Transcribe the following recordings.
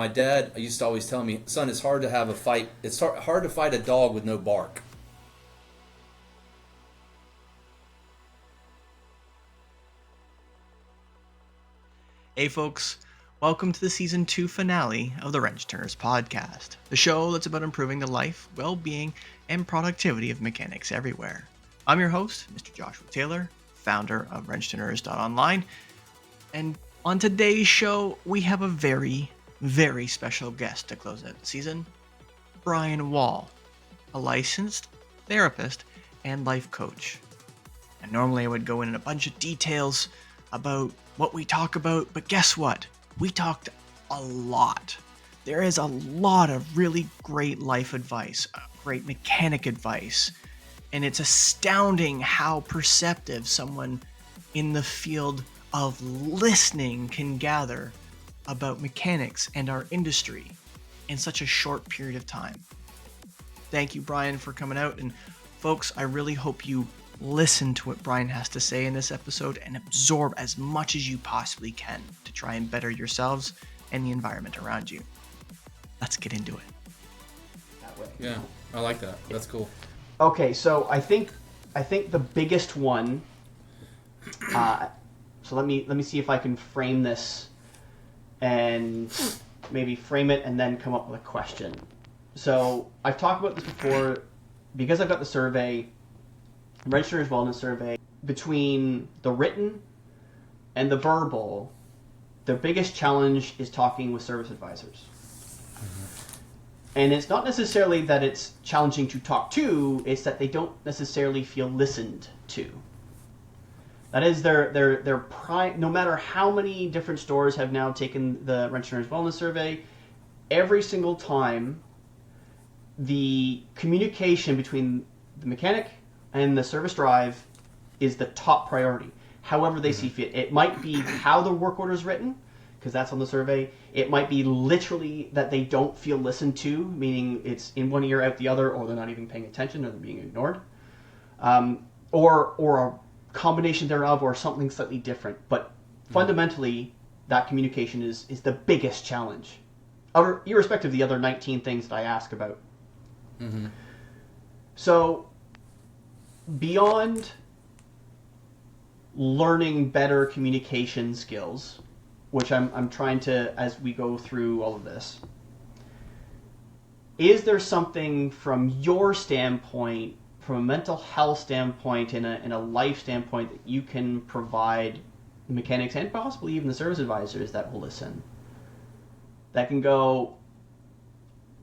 My dad used to always tell me, "Son, it's hard to have a fight. It's hard to fight a dog with no bark." Hey folks, welcome to the season 2 finale of the Wrench Turners podcast, the show that's about improving the life, well-being, and productivity of mechanics everywhere. I'm your host, Mr. Joshua Taylor, founder of WrenchTurners.online, and on today's show, we have a very, very special guest to close out the season, Brian Wall, a licensed therapist and life coach. And normally I would go in a bunch of details about what we talk about, but guess what? We talked a lot. There is a lot of really great life advice, great mechanic advice, and it's astounding how perceptive someone in the field of listening can gather about mechanics and our industry in such a short period of time. Thank you, Brian, for coming out, and folks, I really hope you listen to what Brian has to say in this episode and absorb as much as you possibly can to try and better yourselves and the environment around you. Let's get into it. That way. Yeah, I like that. That's cool. Okay, so I think the biggest one. So let me see if I can frame this, and maybe frame it and then come up with a question. So I've talked about this before because I've got the survey. Wrench Turners Wellness Survey, between the written and the verbal, the biggest challenge is talking with service advisors. Mm-hmm. And it's not necessarily that it's challenging to talk to, it's that they don't necessarily feel listened to. That is their prime. No matter how many different stores have now taken the Wrench Turners Wellness Survey, every single time the communication between the mechanic and the service drive is the top priority. However they see fit. It might be how the work order is written, because that's on the survey. It might be literally that they don't feel listened to, meaning it's in one ear out the other, or they're not even paying attention, or they're being ignored, or a combination thereof, or something slightly different. But fundamentally, that communication is the biggest challenge, irrespective of the other 19 things that I ask about. Mm-hmm. So, beyond learning better communication skills, which I'm trying to, as we go through all of this, is there something from your standpoint, from a mental health standpoint, in a life standpoint, that you can provide mechanics and possibly even the service advisors that will listen, that can go,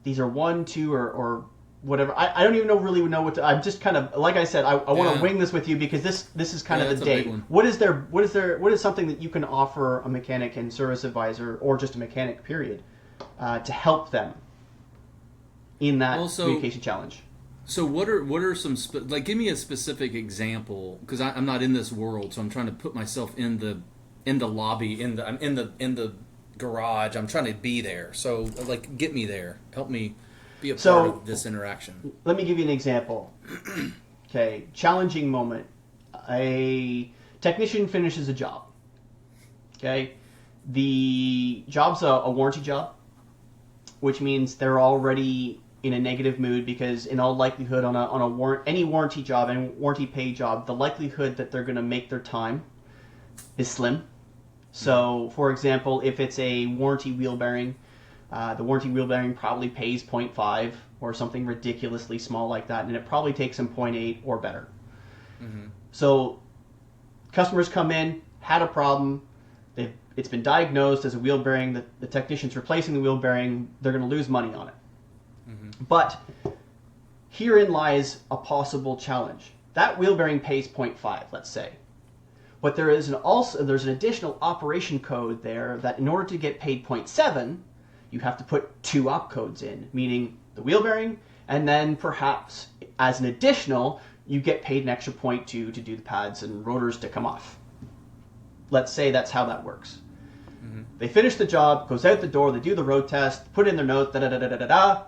these are 1, 2, or whatever. I don't even really know what to. I'm just kind of, like I said, I want to wing this with you because this is kind of the day. What is something that you can offer a mechanic and service advisor, or just a mechanic period, to help them in that communication challenge? So what are some give me a specific example, because I'm not in this world, so I'm trying to put myself in the lobby, I'm in the garage. I'm trying to be there. So get me there. Help me be a part of this interaction. Let me give you an example. Okay, challenging moment. A technician finishes a job. Okay, the job's a warranty job, which means they're already in a negative mood because, in all likelihood, on any warranty job, any warranty pay job, the likelihood that they're going to make their time is slim. So, for example, if it's a warranty wheel bearing, the warranty wheel bearing probably pays 0.5 or something ridiculously small like that, and it probably takes them 0.8 or better. Mm-hmm. So customers come in, had a problem, it's been diagnosed as a wheel bearing, the technician's replacing the wheel bearing, they're going to lose money on it. Mm-hmm. But herein lies a possible challenge. That wheel bearing pays 0.5, let's say. But there's an additional operation code there that in order to get paid 0.7, you have to put 2 opcodes in, meaning the wheel bearing, and then perhaps as an additional, you get paid an extra 0.2 to do the pads and rotors to come off. Let's say that's how that works. Mm-hmm. They finish the job, goes out the door, they do the road test, put in their notes, da-da-da-da-da-da.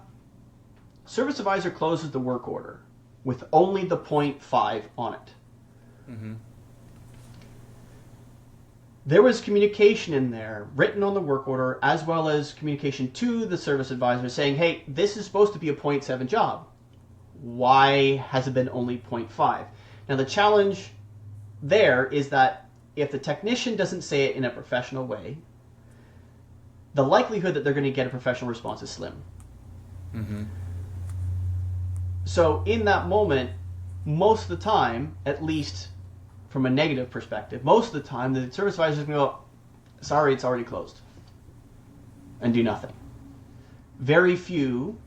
Service advisor closes the work order with only the 0.5 on it. Mm-hmm. there was communication in there written on the work order, as well as communication to the service advisor saying, hey, this is supposed to be a 0.7 job. Why has it been only 0.5? Now the challenge there is that if the technician doesn't say it in a professional way, the likelihood that they're going to get a professional response is slim. Mm-hmm. So in that moment, most of the time, at least from a negative perspective, most of the time the service advisor is going to go, sorry, it's already closed, and do nothing. Very few,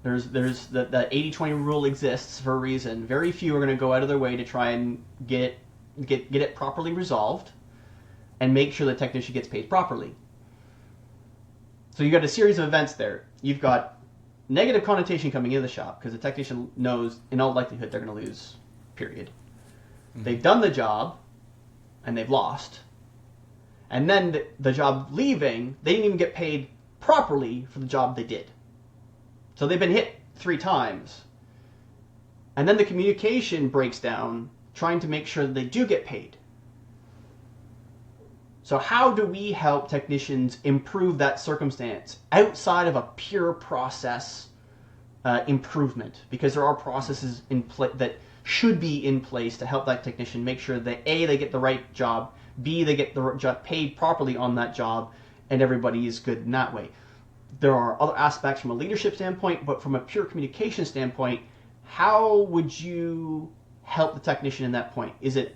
there's the 80-20 rule exists for a reason. Very few are going to go out of their way to try and get it properly resolved and make sure the technician gets paid properly. So you've got a series of events there. You've got negative connotation coming into the shop because the technician knows in all likelihood they're going to lose, period. Mm-hmm. They've done the job and they've lost. And then the job leaving, they didn't even get paid properly for the job they did. So they've been hit 3 times. And then the communication breaks down trying to make sure that they do get paid. So how do we help technicians improve that circumstance outside of a pure process improvement? Because there are processes in place that should be in place to help that technician make sure that A, they get the right job, B, they get the job paid properly on that job, and everybody is good in that way. There are other aspects from a leadership standpoint, but from a pure communication standpoint, how would you help the technician in that point? Is it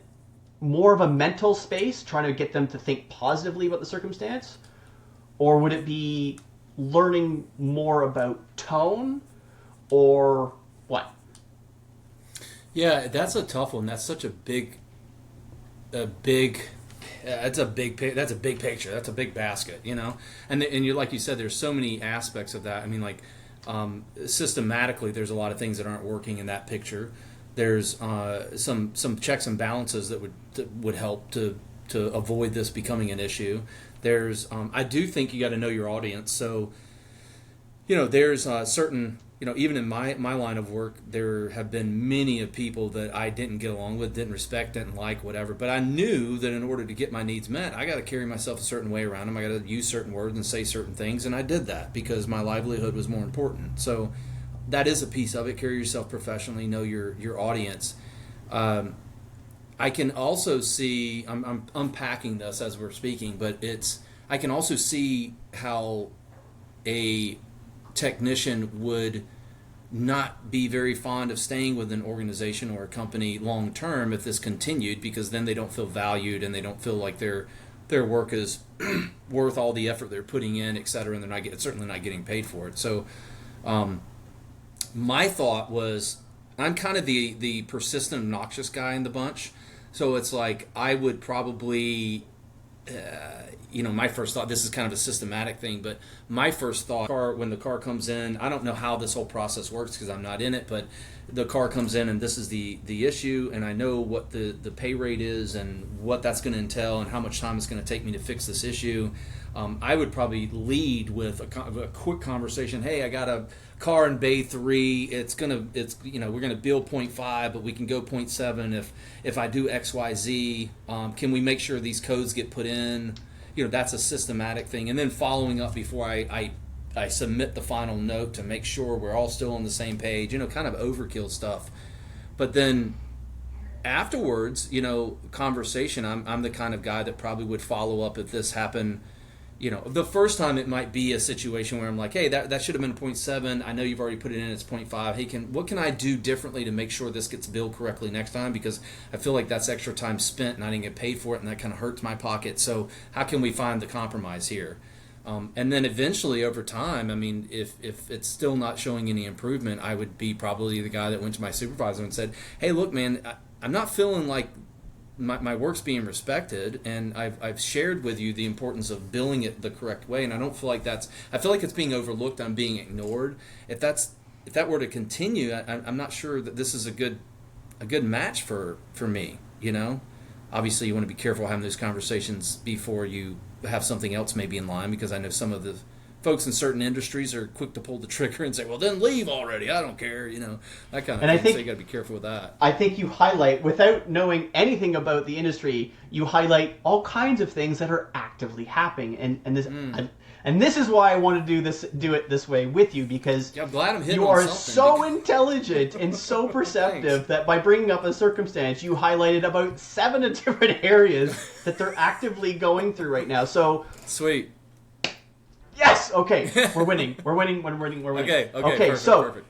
more of a mental space, trying to get them to think positively about the circumstance? Or would it be learning more about tone? Or what? Yeah, that's a tough one. That's such a big that's a big picture. That's a big basket, you know. And you, like you said, there's so many aspects of that. I mean, like systematically, there's a lot of things that aren't working in that picture. There's some checks and balances that would help to avoid this becoming an issue. There's I do think you got to know your audience. So, you know, there's certain, you know, even in my line of work, there have been many of people that I didn't get along with, didn't respect, didn't like, whatever. But I knew that in order to get my needs met, I got to carry myself a certain way around them. I got to use certain words and say certain things, and I did that because my livelihood was more important. So that is a piece of it. Carry yourself professionally. Know your audience. I can also see. I'm unpacking this as we're speaking, but I can also see how a technician would not be very fond of staying with an organization or a company long term if this continued, because then they don't feel valued and they don't feel like their work is worth all the effort they're putting in, et cetera, and they're certainly not getting paid for it. So my thought was, I'm kind of the persistent, obnoxious guy in the bunch. So it's like I would probably, my first thought, this is kind of a systematic thing, but my first thought, when the car comes in, I don't know how this whole process works because I'm not in it, but the car comes in and this is the issue, and I know what the pay rate is and what that's going to entail and how much time it's going to take me to fix this issue. I would probably lead with a quick conversation. Hey, I got a car in Bay 3. We're gonna bill 0.5, but we can go 0.7 if I do XYZ. Can we make sure these codes get put in? That's a systematic thing, and then following up before I submit the final note to make sure we're all still on the same page. Kind of overkill stuff. But then afterwards, conversation. I'm the kind of guy that probably would follow up if this happened. The first time it might be a situation where I'm like, hey, that should have been 0.7. I know you've already put it in, it's 0.5. Hey, what can I do differently to make sure this gets billed correctly next time? Because I feel like that's extra time spent and I didn't get paid for it, and that kind of hurts my pocket. So how can we find the compromise here? And then eventually over time, I mean, if it's still not showing any improvement, I would be probably the guy that went to my supervisor and said, hey, look, man, I'm not feeling like my work's being respected, and I've shared with you the importance of billing it the correct way, and I don't feel like I feel like it's being overlooked. I'm being ignored. If that were to continue, I'm not sure that this is a good match for me. Obviously you want to be careful having those conversations before you have something else maybe in line, because I know some of the folks in certain industries are quick to pull the trigger and say, well, then leave already. I don't care, that kind of And I thing. think- So you got to be careful with that. I think you highlight, without knowing anything about the industry, you highlight all kinds of things that are actively happening, and this is why I want to do it this way with you, because Yeah, I'm glad I'm hitting you on are something. so intelligent and so perceptive that by bringing up a circumstance, you highlighted about 7 different areas that they're actively going through right now. So, Sweet. yes, okay, we're winning. We're winning. Okay, perfect, so perfect.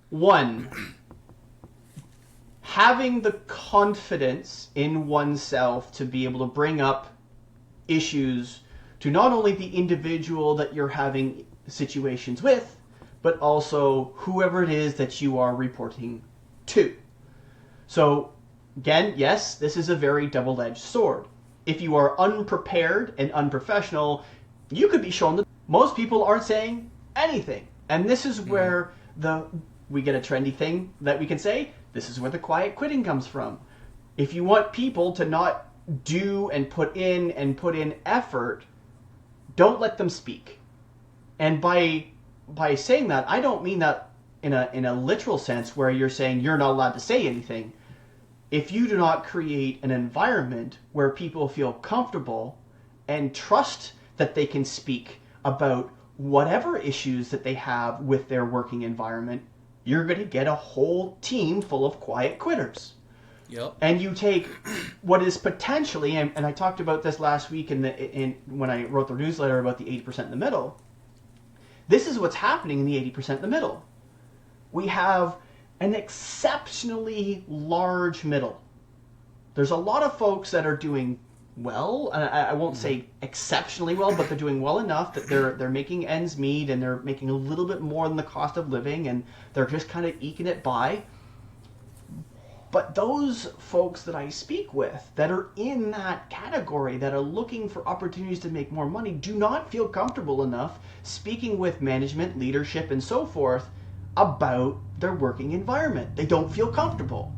1, having the confidence in oneself to be able to bring up issues to not only the individual that you're having situations with, but also whoever it is that you are reporting to. So, again, yes, this is a very double-edged sword. If you are unprepared and unprofessional, you could be shown that most people aren't saying anything. And this is where we get a trendy thing that we can say, this is where the quiet quitting comes from. If you want people to not do and put in effort, don't let them speak. And by saying that, I don't mean that in a literal sense where you're saying you're not allowed to say anything. If you do not create an environment where people feel comfortable and trust that they can speak about whatever issues that they have with their working environment, you're going to get a whole team full of quiet quitters. Yep. And you take what is potentially, and I talked about this last week when I wrote the newsletter about the 80% in the middle. This is what's happening in the 80% in the middle. We have an exceptionally large middle. There's a lot of folks that are doing well. I won't say exceptionally well, but they're doing well enough that they're making ends meet, and they're making a little bit more than the cost of living, and they're just kind of eking it by. But those folks that I speak with that are in that category, that are looking for opportunities to make more money, do not feel comfortable enough speaking with management, leadership, and so forth about their working environment. They don't feel comfortable.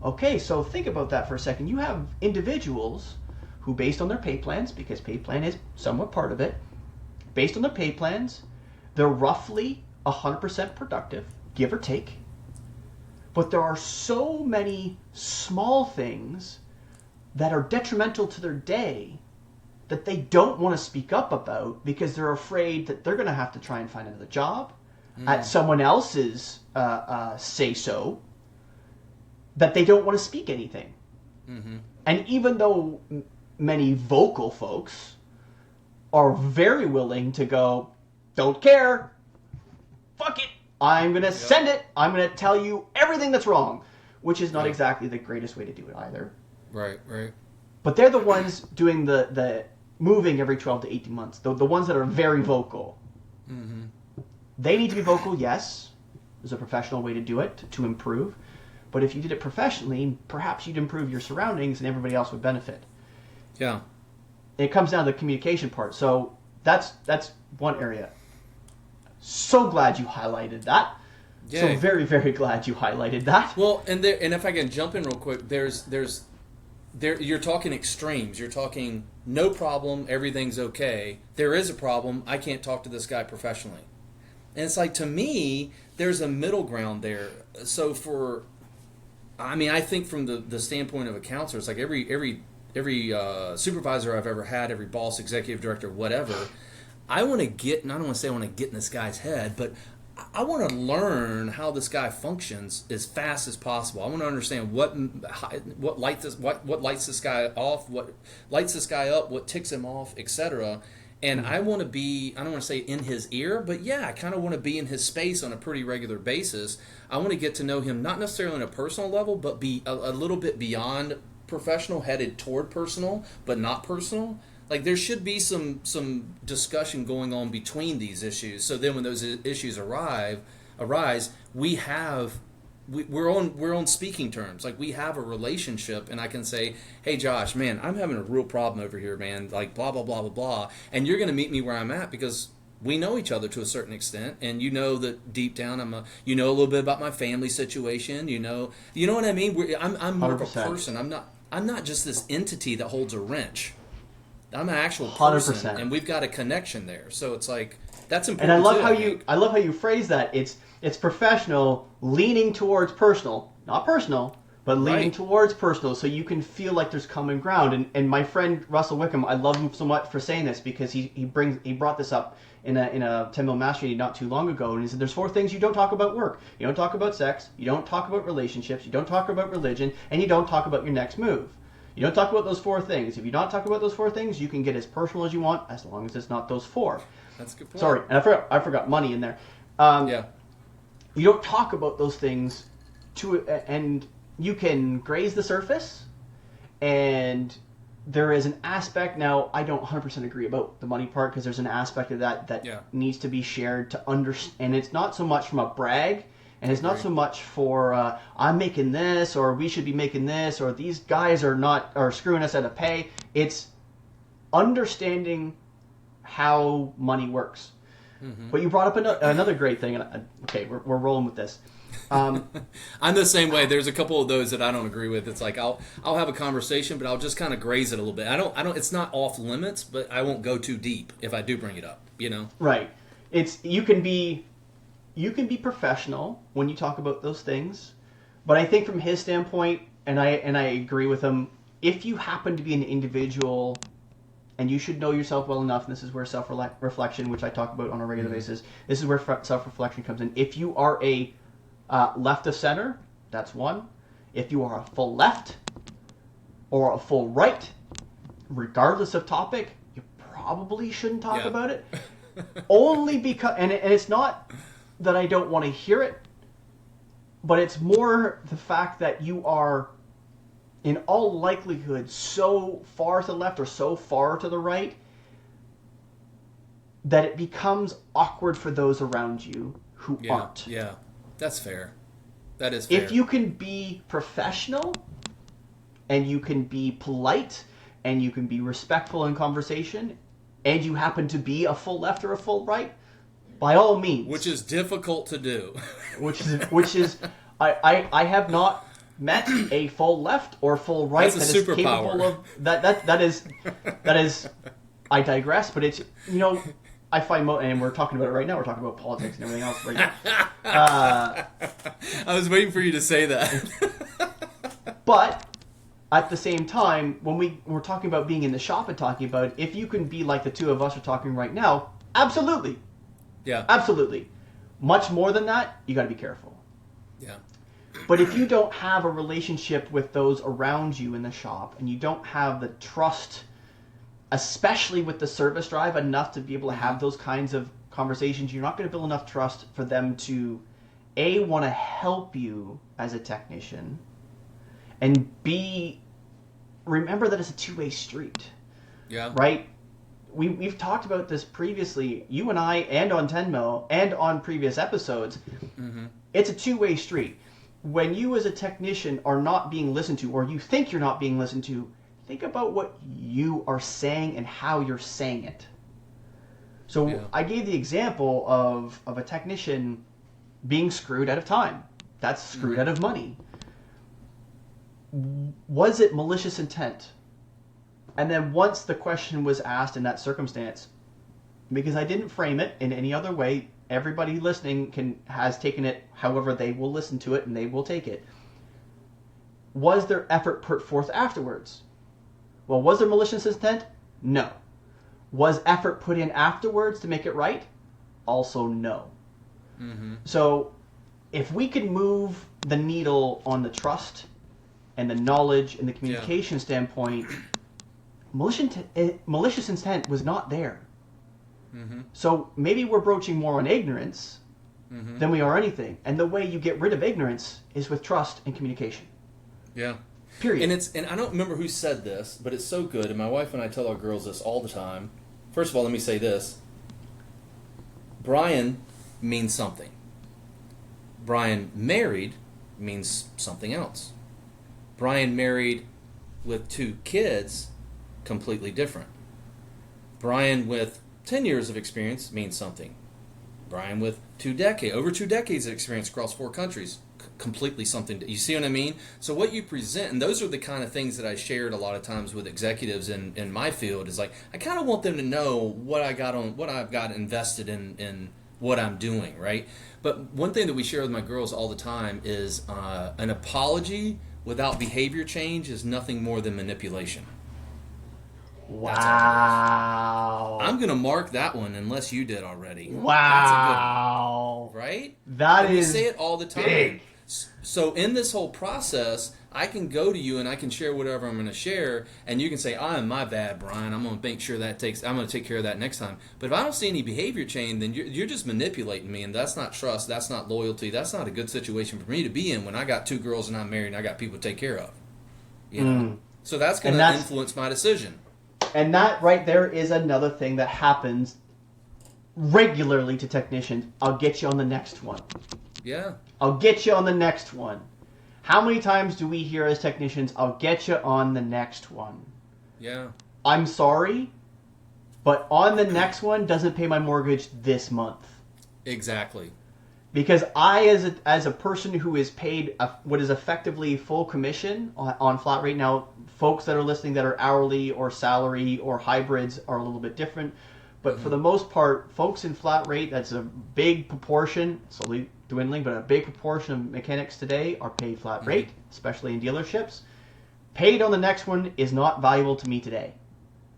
Okay, so think about that for a second. You have individuals who, based on their pay plans, because pay plan is somewhat part of it, based on their pay plans, they're roughly 100% productive, give or take. But there are so many small things that are detrimental to their day that they don't want to speak up about because they're afraid that they're going to have to try and find another job at someone else's say-so, that they don't want to speak anything. And even though many vocal folks are very willing to go, don't care, fuck it, I'm going to send it, I'm going to tell you everything that's wrong, which is not exactly the greatest way to do it either. Right. But they're the ones doing the moving every 12 to 18 months, the ones that are very vocal. They need to be vocal, yes. There's a professional way to do it, to improve. But if you did it professionally, perhaps you'd improve your surroundings and everybody else would benefit. Yeah. It comes down to the communication part. So that's one area. So glad you highlighted that. Yay. So very, very glad you highlighted that. Well, and if I can jump in real quick, you're talking extremes. You're talking no problem, everything's okay. There is a problem. I can't talk to this guy professionally. And it's like, to me, there's a middle ground there. So I think from the standpoint of a counselor, it's like every supervisor I've ever had, every boss, executive director, whatever, I want to get, and I don't want to say I want to get in this guy's head, but I want to learn how this guy functions as fast as possible. I want to understand what lights this guy off, what lights this guy up, what ticks him off, etc. And I want to be, I don't want to say in his ear, but yeah, I kind of want to be in his space on a pretty regular basis. I want to get to know him, not necessarily on a personal level, but be a little bit beyond professional, headed toward personal, but not personal. Like, there should be some discussion going on between these issues. So then when those issues arise, we're on speaking terms. Like, we have a relationship, and I can say, hey, Josh, man, I'm having a real problem over here, man. Like, blah, blah, blah, blah, blah. And you're going to meet me where I'm at because we know each other to a certain extent. And you know that deep down, you know a little bit about my family situation. You know what I mean? I'm more of a 100%. person. I'm not just this entity that holds a wrench. I'm an actual 100%. person, and we've got a connection there. So it's like that's And important. I love how you phrase that. It's professional, leaning towards personal, not personal, but leaning Right. towards personal, so you can feel like there's common ground. And my friend Russell Wickham, I love him so much for saying this, because he brought this up in a 10 Mil Mastery not too long ago, and he said there's 4 things you don't talk about work. You don't talk about sex, you don't talk about relationships, you don't talk about religion, and you don't talk about your next move. You don't talk about those 4 things. If you don't talk about those 4 things, you can get as personal as you want, as long as it's not those 4. That's a good point. Sorry, and I forgot money in there. Yeah. You don't talk about those things and you can graze the surface, and there is an aspect. Now, I don't 100% agree about the money part, because there's an aspect of that Yeah. needs to be shared to understand. And it's not so much from a brag, and it's not Agree. so much for I'm making this, or we should be making this, or these guys are screwing us out of pay. It's understanding how money works. But you brought up another great thing, and okay, we're rolling with this. I'm the same way. There's a couple of those that I don't agree with. It's like I'll have a conversation, but I'll just kind of graze it a little bit. I don't. It's not off limits, but I won't go too deep if I do bring it up. You know. Right. It's you can be professional when you talk about those things, but I think from his standpoint, and I agree with him, if you happen to be an individual and you should know yourself well enough, and this is where self-reflection, which I talk about on a regular basis, this is where self-reflection comes in. If you are a left of center, that's one. If you are a full left or a full right, regardless of topic, you probably shouldn't talk about it. Only because, and it's not that I don't want to hear it, but it's more the fact that you are, in all likelihood, so far to the left or so far to the right that it becomes awkward for those around you who aren't. Yeah. That's fair. That is fair. If you can be professional and you can be polite and you can be respectful in conversation, and you happen to be a full left or a full right, by all means. Which is difficult to do. which is I have not met a full left or full right That's a that is superpower. capable of that is I digress, but it's, I find and we're talking about it right now. We're talking about politics and everything else right now. I was waiting for you to say that. But at the same time, when we're talking about being in the shop and talking about, if you can be like the two of us are talking right now, absolutely, Yeah. absolutely. Much more than that, you got to be careful. Yeah. But if you don't have a relationship with those around you in the shop, and you don't have the trust, especially with the service drive, enough to be able to have those kinds of conversations, you're not going to build enough trust for them to, A, want to help you as a technician, and B, remember that it's a two-way street, Yeah. right? We've talked about this previously, you and I, and on 10 Mil, and on previous episodes. It's a two-way street. When you as a technician are not being listened to, or you think you're not being listened to, think about what you are saying and how you're saying it. So Yeah. I gave the example of a technician being screwed out of time. That's screwed out of money. Was it malicious intent? And then once the question was asked in that circumstance, because I didn't frame it in any other way, everybody listening has taken it however they will listen to it, and they will take it. Was there effort put forth afterwards? Well, was there malicious intent? No. Was effort put in afterwards to make it right? Also no. So if we can move the needle on the trust and the knowledge and the communication standpoint, malicious intent was not there. So maybe we're broaching more on ignorance than we are anything. And the way you get rid of ignorance is with trust and communication. Yeah. Period. And I don't remember who said this, but it's so good. And my wife and I tell our girls this all the time. First of all, let me say this. Brian means something. Brian married means something else. Brian married with 2 kids, completely different. Brian with 10 years of experience means something. Brian with over 2 decades of experience across 4 countries. Completely something. You see what I mean? So what you present, and those are the kind of things that I shared a lot of times with executives in my field, is like I kind of want them to know what I've got invested in what I'm doing, right? But one thing that we share with my girls all the time is an apology without behavior change is nothing more than manipulation. Wow. I'm going to mark that one unless you did already. Wow. That's a good one, right? That and is we say it all the time. big. So in this whole process, I can go to you and I can share whatever I'm going to share, and you can say, my bad, Brian. I'm going to make sure I'm going to take care of that next time. But if I don't see any behavior change, then you're just manipulating me, and that's not trust. That's not loyalty. That's not a good situation for me to be in when I got 2 girls and I'm married and I got people to take care of. You know? So that's going to influence my decision. And that right there is another thing that happens regularly to technicians. I'll get you on the next one. Yeah. I'll get you on the next one. How many times do we hear as technicians, I'll get you on the next one? Yeah. I'm sorry, but on the next one doesn't pay my mortgage this month. Exactly. Because I, as a person who is paid what is effectively full commission on flat rate, now folks that are listening that are hourly or salary or hybrids are a little bit different. But for the most part, folks in flat rate, that's a big proportion, slowly dwindling, but a big proportion of mechanics today are paid flat rate, especially in dealerships. Paid on the next one is not valuable to me today.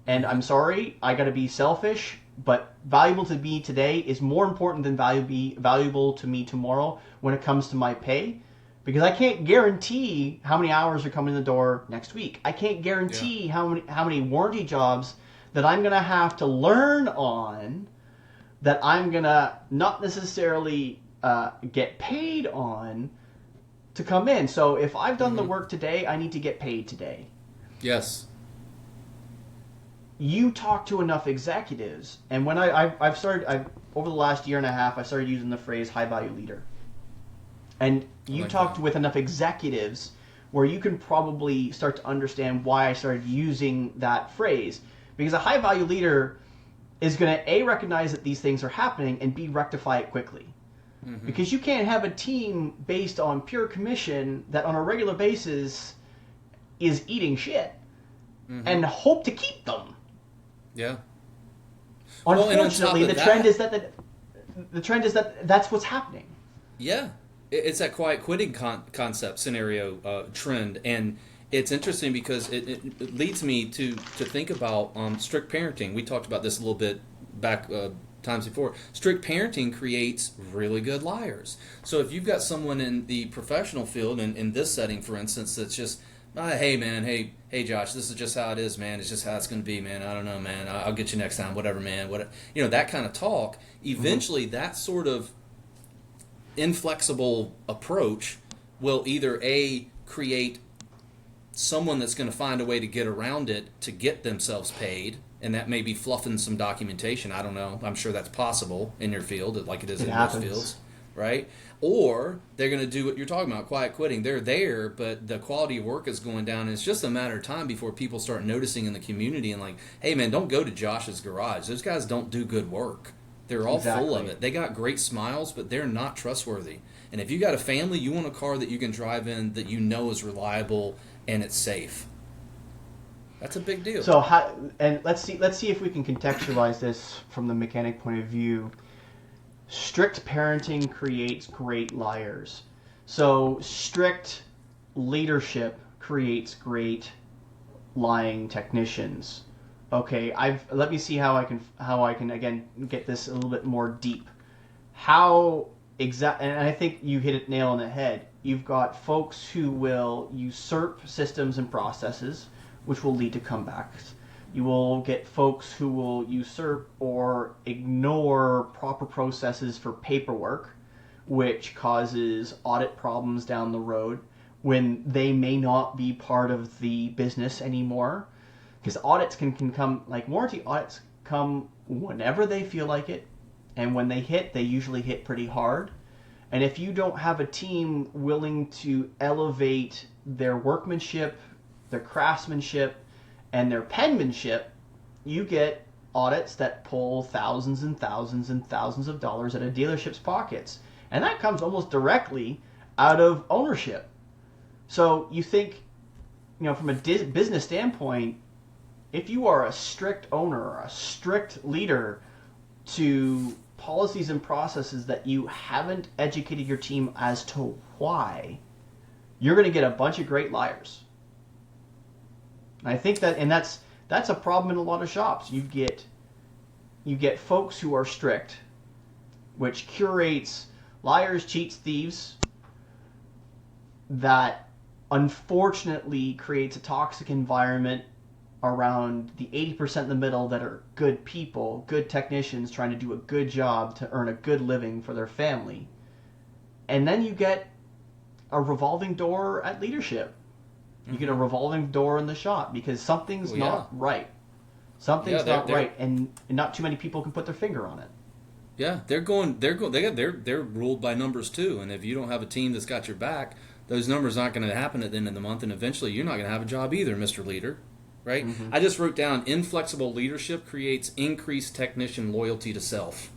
And I'm sorry, I got to be selfish, but valuable to me today is more important than valuable to me tomorrow when it comes to my pay, because I can't guarantee how many hours are coming in the door next week. I can't guarantee how many warranty jobs that I'm going to have to learn on, that I'm going to not necessarily get paid on to come in. So if I've done the work today, I need to get paid today. Yes. You talk to enough executives, and when I've started over the last year and a half, I started using the phrase high value leader. And you talked with enough executives where you can probably start to understand why I started using that phrase. Because a high value leader is going to A, recognize that these things are happening, and B, rectify it quickly. Because you can't have a team based on pure commission that on a regular basis is eating shit and hope to keep them. Yeah. Unfortunately, the trend is that that's what's happening. Yeah. It's that quiet quitting concept scenario trend, and it's interesting because it leads me to think about strict parenting. We talked about this a little bit back times before. Strict parenting creates really good liars. So if you've got someone in the professional field, and in this setting, for instance, that's just, hey man, hey Josh, this is just how it is, man. It's just how it's going to be, man. I don't know, man. I'll get you next time, whatever, man. That kind of talk. Eventually, that sort of inflexible approach will either create someone that's going to find a way to get around it to get themselves paid, and that may be fluffing some documentation. I don't know. I'm sure that's possible in your field, like it is in most fields, right? Or they're going to do what you're talking about, quiet quitting. They're there, but the quality of work is going down, and it's just a matter of time before people start noticing in the community and like, hey man, don't go to Josh's garage. Those guys don't do good work. They're all full of it. They got great smiles, but they're not trustworthy. And if you got a family, you want a car that you can drive in that you know is reliable and it's safe. That's a big deal. So, let's see if we can contextualize this from the mechanic point of view. Strict parenting creates great liars. So, strict leadership creates great lying technicians. Okay, let me see how I can again get this a little bit more deep. And I think you hit it nail on the head. You've got folks who will usurp systems and processes, which will lead to comebacks. You will get folks who will usurp or ignore proper processes for paperwork, which causes audit problems down the road when they may not be part of the business anymore. Because audits can come, like warranty audits come whenever they feel like it, and when they hit, they usually hit pretty hard. And if you don't have a team willing to elevate their workmanship, their craftsmanship, and their penmanship, you get audits that pull thousands and thousands and thousands of dollars out of dealerships' pockets. And that comes almost directly out of ownership. So you think, from a business standpoint, if you are a strict owner or a strict leader to policies and processes that you haven't educated your team as to why, you're going to get a bunch of great liars. And I think that's a problem in a lot of shops. You get folks who are strict, which curates liars, cheats, thieves, that unfortunately creates a toxic environment around the 80% in the middle that are good people, good technicians trying to do a good job to earn a good living for their family. And then you get a revolving door at leadership. You get a revolving door in the shop because something's not right. Something's not right, and not too many people can put their finger on it. Yeah, they're ruled by numbers too, and if you don't have a team that's got your back, those numbers aren't going to happen at the end of the month, and eventually you're not going to have a job either, Mr. Leader. Right? Mm-hmm. I just wrote down, inflexible leadership creates increased technician loyalty to self.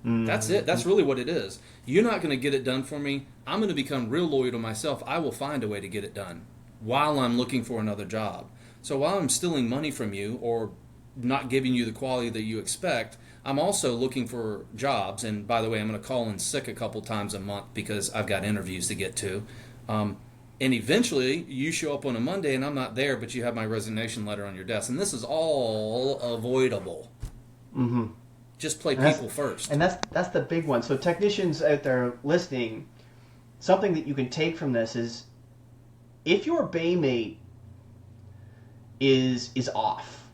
Mm-hmm. That's it. That's really what it is. You're not going to get it done for me. I'm going to become real loyal to myself. I will find a way to get it done while I'm looking for another job. So while I'm stealing money from you or not giving you the quality that you expect, I'm also looking for jobs. And by the way, I'm going to call in sick a couple times a month because I've got interviews to get to. And eventually, you show up on a Monday and I'm not there, but you have my resignation letter on your desk. And this is all avoidable. Mm-hmm. Just play people first. And that's the big one. So technicians out there listening, something that you can take from this is if your baymate is off,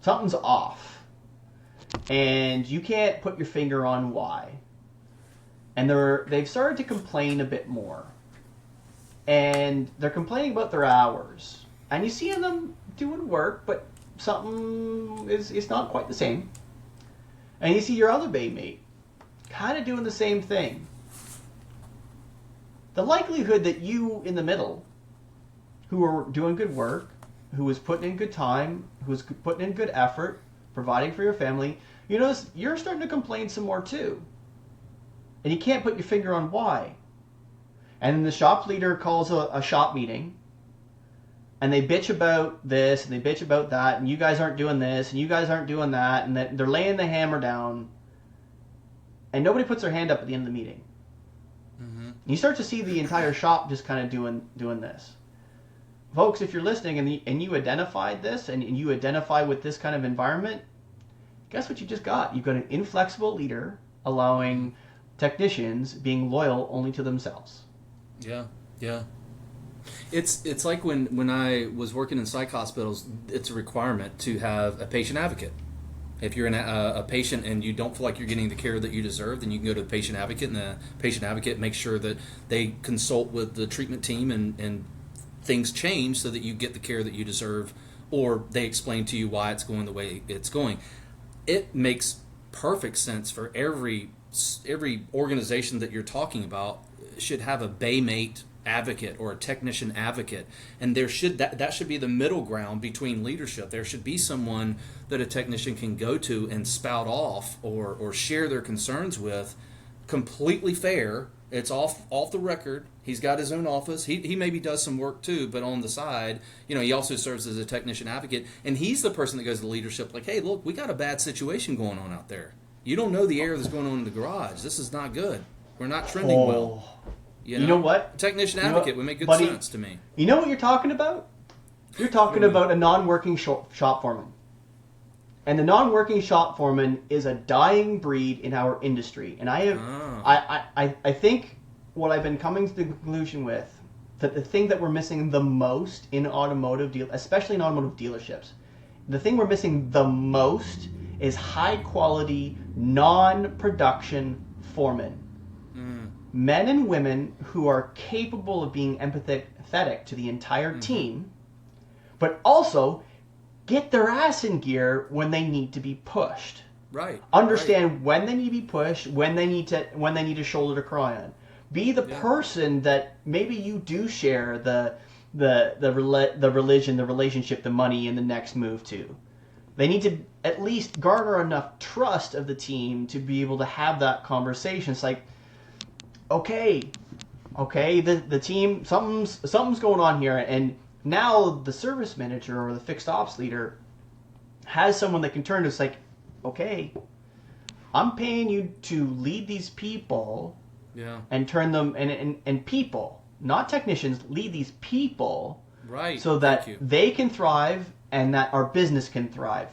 something's off, and you can't put your finger on why, and they've started to complain a bit more, and they're complaining about their hours, and you see them doing work, but something is not quite the same, and you see your other baymate kind of doing the same thing. The likelihood that you in the middle, who are doing good work, who is putting in good time, who's putting in good effort, providing for your family, you notice you're starting to complain some more too. And you can't put your finger on why. And then the shop leader calls a shop meeting, and they bitch about this, and they bitch about that, and you guys aren't doing this, and you guys aren't doing that, and they're laying the hammer down, and nobody puts their hand up at the end of the meeting. Mm-hmm. You start to see the entire shop just kind of doing this. Folks, if you're listening and you identified this, and you identify with this kind of environment, guess what you just got? You've got an inflexible leader allowing technicians being loyal only to themselves. Yeah, yeah. It's like when I was working in psych hospitals, it's a requirement to have a patient advocate. If you're a patient and you don't feel like you're getting the care that you deserve, then you can go to the patient advocate, and the patient advocate makes sure that they consult with the treatment team and things change so that you get the care that you deserve, or they explain to you why it's going the way it's going. It makes perfect sense for every organization that you're talking about should have a baymate advocate or a technician advocate, and that should be the middle ground between leadership. There should be someone that a technician can go to and spout off or share their concerns with, completely fair. It's off the record. He's got his own office. He maybe does some work too, but on the side, he also serves as a technician advocate, and he's the person that goes to leadership like, hey, look, we got a bad situation going on out there. You don't know the air that's going on in the garage. This is not good. We're not trending well. You know what? Technician advocate would make good sense to me. You know what you're talking about? You're talking about a non-working shop foreman. And the non-working shop foreman is a dying breed in our industry. And I think what I've been coming to the conclusion with, that the thing that we're missing the most in especially in automotive dealerships, the thing we're missing the most is high-quality, non-production foremen. Men and women who are capable of being empathetic to the entire team, but also get their ass in gear when they need to be pushed. Right. Understand when they need to be pushed, when they need a shoulder to cry on. Be the person that maybe you do share the religion, the relationship, the money, and the next move to. They need to at least garner enough trust of the team to be able to have that conversation. It's like, okay, the team, something's going on here, and now the service manager or the fixed ops leader has someone that can turn to. It's like, okay, I'm paying you to lead these people, and turn them and people, not technicians, lead these people, right? So that they can thrive and that our business can thrive.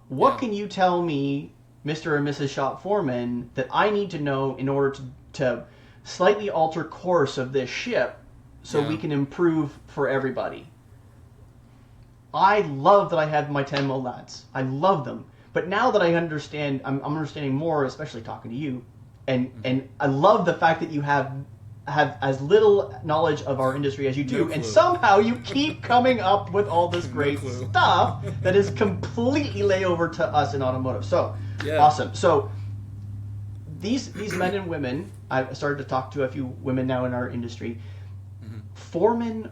What can you tell me, Mr. and Mrs. Shop Foreman, that I need to know in order to slightly alter course of this ship so we can improve for everybody? I love that I have my Tenmo lads. I love them. But now that I understand, I'm understanding more, especially talking to you, and I love the fact that you have as little knowledge of our industry as you do, and somehow you keep coming up with all this great stuff that is completely layover to us in automotive. So, awesome. So, these men and women, I've started to talk to a few women now in our industry. Foremen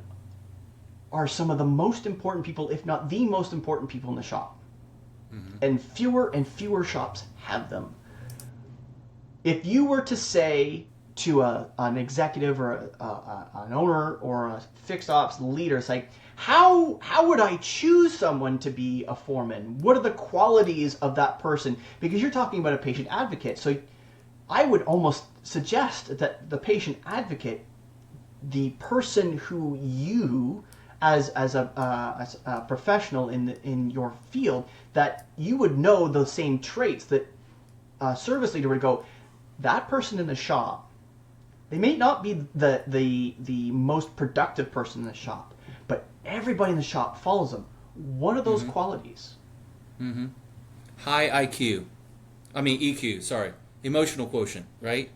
are some of the most important people, if not the most important people in the shop. And fewer shops have them. If you were to say to an executive or an owner or a fixed ops leader, it's like, how would I choose someone to be a foreman? What are the qualities of that person? Because you're talking about a patient advocate. So I would almost suggest that the patient advocate, the person who you as a professional in your field, that you would know those same traits that a service leader would go, that person in the shop, they may not be the most productive person in the shop, but everybody in the shop follows them. What are those qualities? High IQ. I mean EQ, sorry. Emotional quotient, right?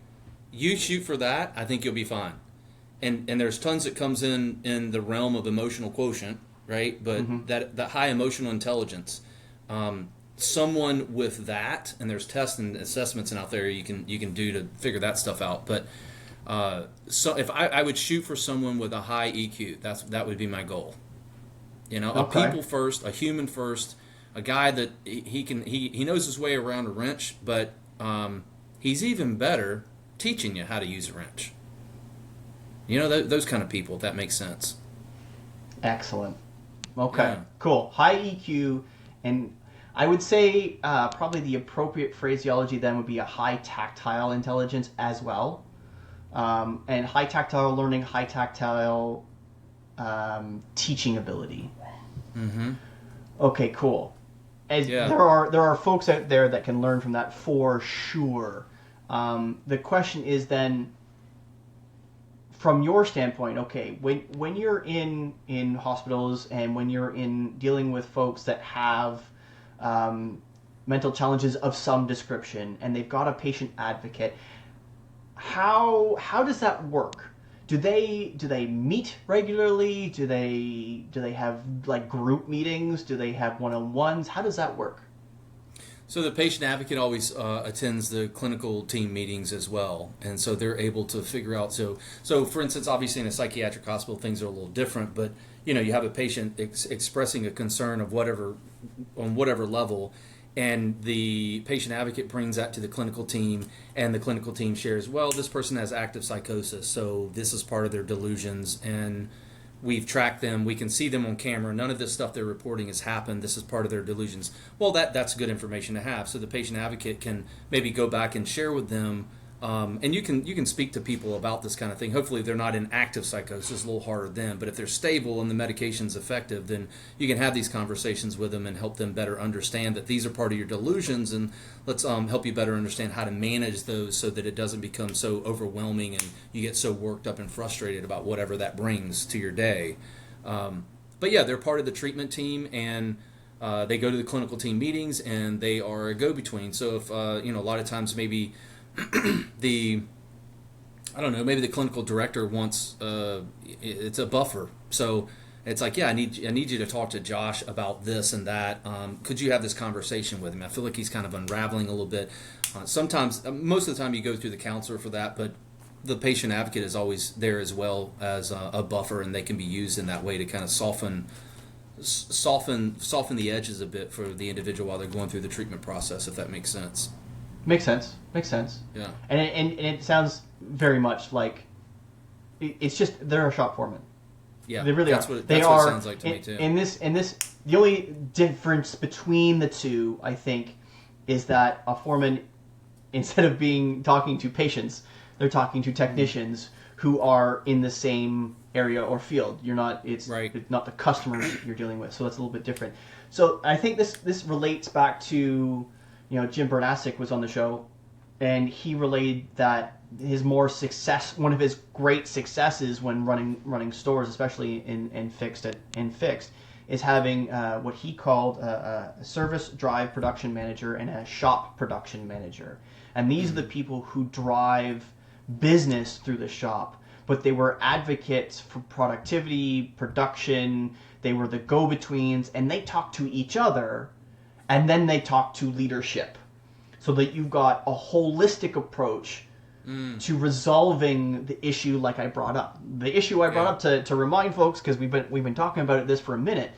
You shoot for that, I think you'll be fine. And there's tons that comes in the realm of emotional quotient, right? But that high emotional intelligence, someone with that, and there's tests and assessments out there you can do to figure that stuff out. But so if I would shoot for someone with a high EQ, that would be my goal. You know, a people first, a human first, a guy that he knows his way around a wrench, but he's even better teaching you how to use a wrench. You know, those kind of people, if that makes sense. Excellent. Okay, cool. High EQ, and I would say probably the appropriate phraseology then would be a high tactile intelligence as well. And high tactile learning, high tactile teaching ability. Okay, cool. There are folks out there that can learn from that for sure. The question is then, from your standpoint, okay, when you're in hospitals and when you're in dealing with folks that have mental challenges of some description and they've got a patient advocate, how does that work? Do they meet regularly? Do they have like group meetings? Do they have one-on-ones? How does that work? So the patient advocate always attends the clinical team meetings as well, and so they're able to figure out. So for instance, obviously in a psychiatric hospital, things are a little different, but you have a patient expressing a concern of whatever level, and the patient advocate brings that to the clinical team, and the clinical team shares, well, this person has active psychosis, so this is part of their delusions, and we've tracked them. We can see them on camera. None of this stuff they're reporting has happened. This is part of their delusions. Well, that's good information to have. So the patient advocate can maybe go back and share with them. And you can speak to people about this kind of thing. Hopefully they're not in active psychosis, a little harder then. But if they're stable and the medication's effective, then you can have these conversations with them and help them better understand that these are part of your delusions. And let's help you better understand how to manage those so that it doesn't become so overwhelming and you get so worked up and frustrated about whatever that brings to your day. But yeah, they're part of the treatment team, and they go to the clinical team meetings, and they are a go-between. So if a lot of times maybe maybe the clinical director wants it's a buffer, so it's like, I need you to talk to Josh about this and that. Could you have this conversation with him? I feel like he's kind of unraveling a little bit. Sometimes, most of the time, you go through the counselor for that, but the patient advocate is always there as well as a buffer, and they can be used in that way to kind of soften soften the edges a bit for the individual while they're going through the treatment process, if that makes sense. Makes sense. Makes sense. Yeah. And it sounds very much like it's just they're a shop foreman. Yeah, They really that's are. What, They that's what are. it sounds like to me too. In this, the only difference between the two, I think, is that a foreman, instead of talking to patients, they're talking to technicians who are in the same area or field. You're not. It's not the customers you're dealing with, so it's a little bit different. So I think this relates back to, Jim Bernasek was on the show, and he relayed that one of his great successes when running stores, especially in fixed, is having what he called a service drive production manager and a shop production manager. And these are the people who drive business through the shop, but they were advocates for productivity, production. They were the go-betweens, and they talk to each other, and then they talk to leadership, so that you've got a holistic approach to resolving the issue like I brought up. The issue I brought up to remind folks, because we've been talking about this for a minute,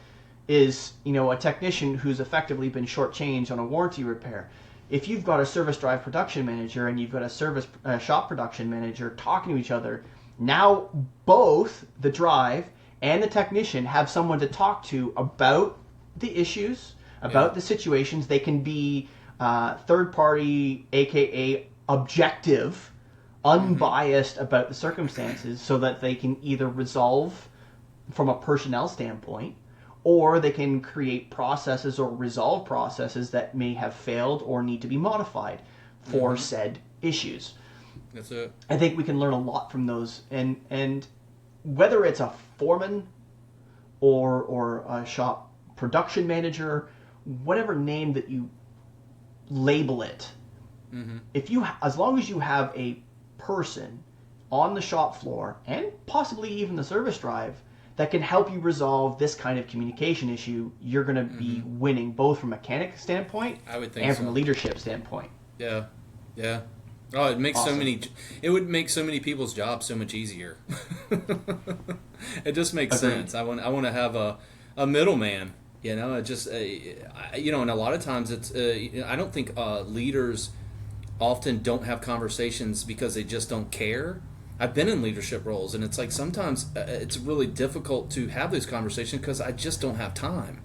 is a technician who's effectively been shortchanged on a warranty repair. If you've got a service drive production manager and you've got a shop production manager talking to each other, now both the drive and the technician have someone to talk to about the issues, about the situations. They can be third party, aka objective, unbiased about the circumstances, so that they can either resolve from a personnel standpoint, or they can create processes or resolve processes that may have failed or need to be modified for said issues. That's it. I think we can learn a lot from those, and whether it's a foreman or a shop production manager, whatever name that you label it, as long as you have a person on the shop floor and possibly even the service drive that can help you resolve this kind of communication issue, you're going to be winning, both from a mechanic standpoint I would think and so. from a leadership standpoint. Yeah. Oh, it makes Awesome. it would make so many people's jobs so much easier. It just makes Agreed. sense. I want to have a middleman. It just and a lot of times it's I don't think leaders often don't have conversations because they just don't care. I've been in leadership roles, and it's like sometimes it's really difficult to have those conversations because I just don't have time.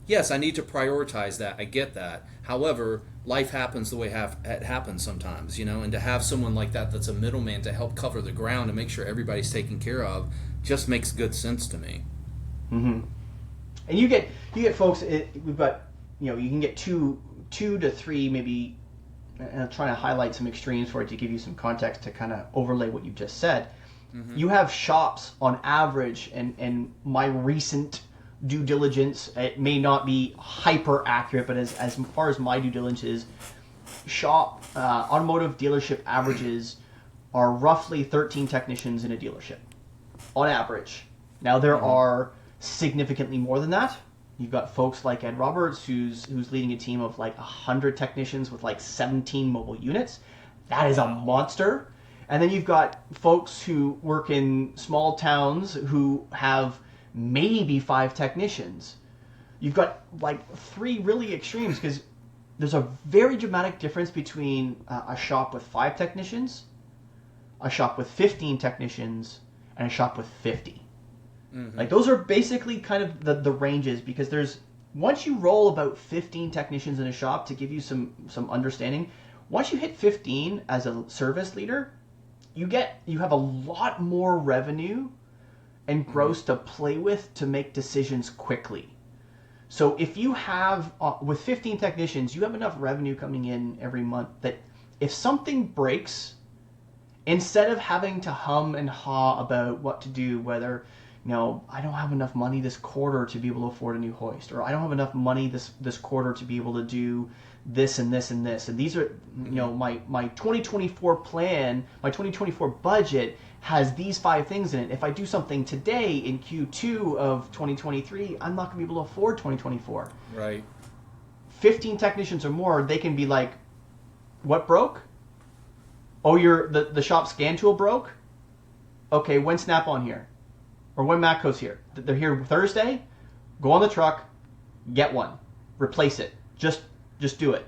Yes, I need to prioritize that. I get that. However, life happens the way it happens sometimes, and to have someone like that's a middleman to help cover the ground and make sure everybody's taken care of just makes good sense to me. Mm-hmm. And you get folks. We've got you can get two to three maybe. And I'm trying to highlight some extremes for it to give you some context to kind of overlay what you just said. You have shops on average, and my recent due diligence, it may not be hyper accurate, but as far as my due diligence is, automotive dealership averages are roughly 13 technicians in a dealership on average. Now there are significantly more than that. You've got folks like Ed Roberts, who's leading a team of like 100 technicians with like 17 mobile units. That is a monster. And then you've got folks who work in small towns who have maybe 5 technicians. You've got like 3 really extremes, because there's a very dramatic difference between a shop with 5 technicians, a shop with 15 technicians, and a shop with 50. Like those are basically kind of the ranges, because once you roll about 15 technicians in a shop, to give you some understanding, once you hit 15 as a service leader, you have a lot more revenue and gross to play with to make decisions quickly. So if you have with 15 technicians, you have enough revenue coming in every month that if something breaks, instead of having to hum and haw about what to do, whether I don't have enough money this quarter to be able to afford a new hoist, or I don't have enough money this quarter to be able to do this and this and this. And these are, my 2024 plan, my 2024 budget has these 5 things in it. If I do something today in Q2 of 2023, I'm not going to be able to afford 2024. Right. 15 technicians or more, they can be like, what broke? Oh, the shop scan tool broke? Okay, when Snap-on here? Or when Matco's here? They're here Thursday? Go on the truck, get one, replace it. Just do it.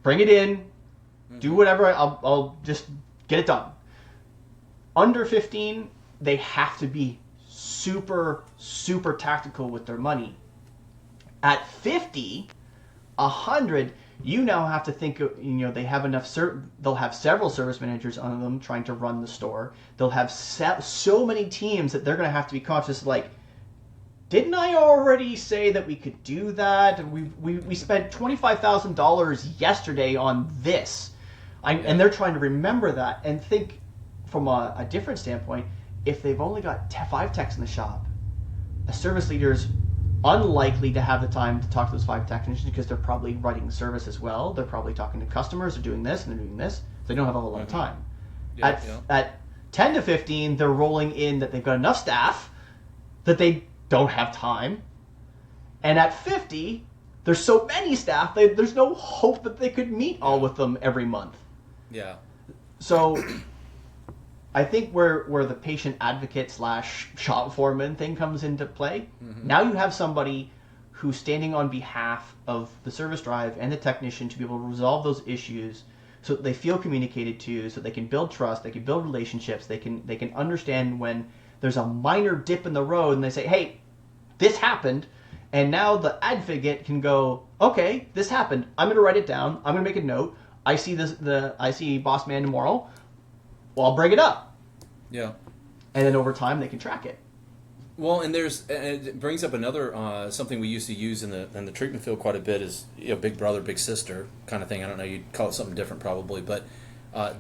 Bring it in, do whatever. I'll just get it done. Under 15, they have to be super, super tactical with their money. At 50, 100, you now have to think, they have enough, they'll have several service managers under them trying to run the store. They'll have so many teams that they're going to have to be conscious, like, didn't I already say that we could do that? We spent $25,000 yesterday on this. And they're trying to remember that and think from a different standpoint. If they've only got 5 techs in the shop, a service leader's unlikely to have the time to talk to those 5 technicians because they're probably writing service as well. They're probably talking to customers. They're doing this and they're doing this. They don't have a whole lot of time. At 10 to 15, they're rolling in that they've got enough staff that they don't have time. And at 50, there's so many staff, there's no hope that they could meet all with them every month. Yeah. So I think where the patient advocate / shop foreman thing comes into play, now you have somebody who's standing on behalf of the service drive and the technician to be able to resolve those issues so that they feel communicated to, so they can build trust, they can build relationships, they can understand when there's a minor dip in the road and they say, hey, this happened. And now the advocate can go, okay, this happened. I'm going to write it down. I'm going to make a note. I see I see boss man tomorrow. Well, I'll bring it up. Yeah. And then over time they can track it. Well, and it brings up another something we used to use in the treatment field quite a bit is big brother, big sister kind of thing. I don't know, you'd call it something different probably, but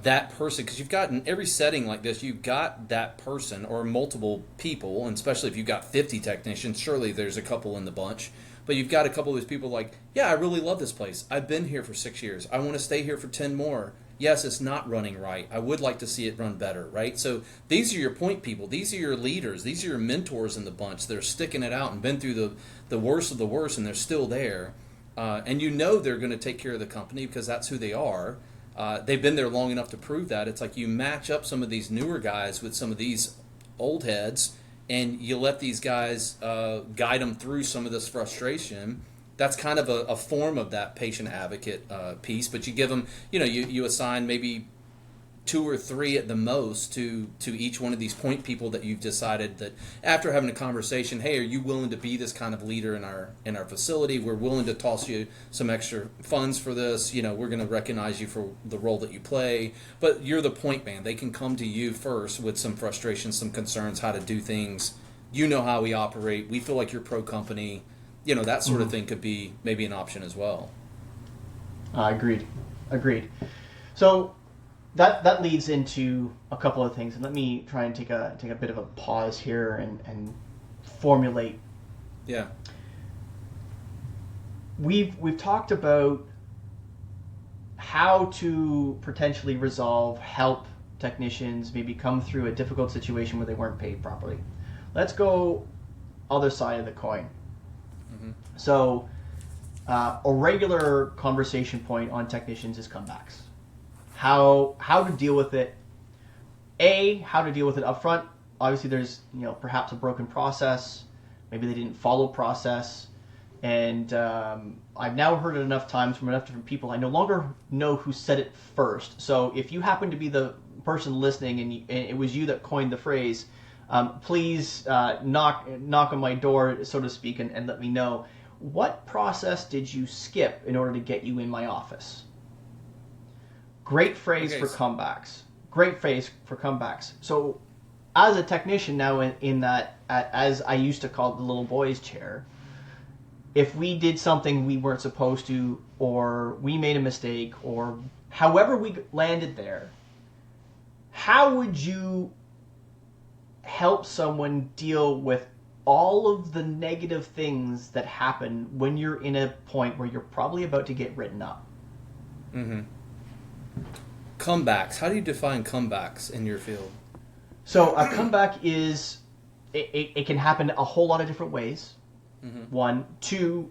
that person, because you've got in every setting like this, you've got that person or multiple people, and especially if you've got 50 technicians, surely there's a couple in the bunch, but you've got a couple of those people like, yeah, I really love this place. I've been here for 6 years. I want to stay here for 10 more. Yes, it's not running right. I would like to see it run better, right? So these are your point people. These are your leaders. These are your mentors in the bunch. They're sticking it out and been through the worst of the worst, and they're still there. And they're going to take care of the company because that's who they are. They've been there long enough to prove that. It's like you match up some of these newer guys with some of these old heads, and you let these guys guide them through some of this frustration. That's kind of a form of that patient advocate piece, but you give them, you assign maybe 2 or 3 at the most to each one of these point people that you've decided that after having a conversation, hey, are you willing to be this kind of leader in our facility? We're willing to toss you some extra funds for this. We're going to recognize you for the role that you play, but you're the point man. They can come to you first with some frustrations, some concerns, how to do things. You know how we operate. We feel like you're pro company. That sort of thing could be maybe an option as well. Agreed. So that leads into a couple of things, and let me try and take a bit of a pause here and formulate. Yeah. We've talked about how to potentially help technicians maybe come through a difficult situation where they weren't paid properly. Let's go other side of the coin. So a regular conversation point on technicians is comebacks. How to deal with it. How to deal with it up front. Obviously there's perhaps a broken process. Maybe they didn't follow process. And I've now heard it enough times from enough different people. I no longer know who said it first. So if you happen to be the person listening and it was you that coined the phrase, please knock on my door, so to speak, and let me know. What process did you skip in order to get you in my office? Great phrase for comebacks. So as a technician now in that, as I used to call it, the little boy's chair, if we did something we weren't supposed to, or we made a mistake, or however we landed there, how would you help someone deal with all of the negative things that happen when you're in a point where you're probably about to get written up? Comebacks. How do you define comebacks in your field? So a comeback is, it can happen a whole lot of different ways. 1, 2,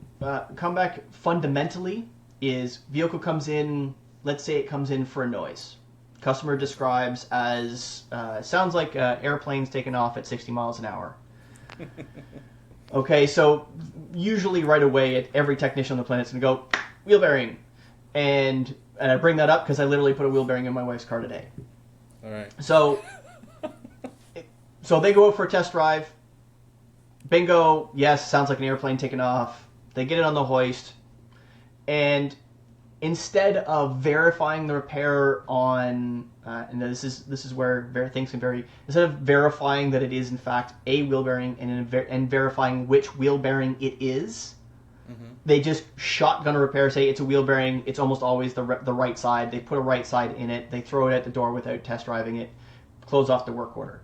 comeback fundamentally is vehicle comes in, let's say it comes in for a noise. Customer describes as, sounds like airplanes taking off at 60 miles an hour. Okay, so usually right away, every technician on the planet's going to go, wheel bearing. And I bring that up because I literally put a wheel bearing in my wife's car today. All right. So they go out for a test drive. Bingo, yes, sounds like an airplane taking off. They get it on the hoist. And instead of verifying the repair on, and this is where things can vary, instead of verifying that it is in fact a wheel bearing and verifying which wheel bearing it is, they just shotgun a repair, say it's a wheel bearing, it's almost always the right side, they put a right side in it, they throw it at the door without test driving it, close off the work order.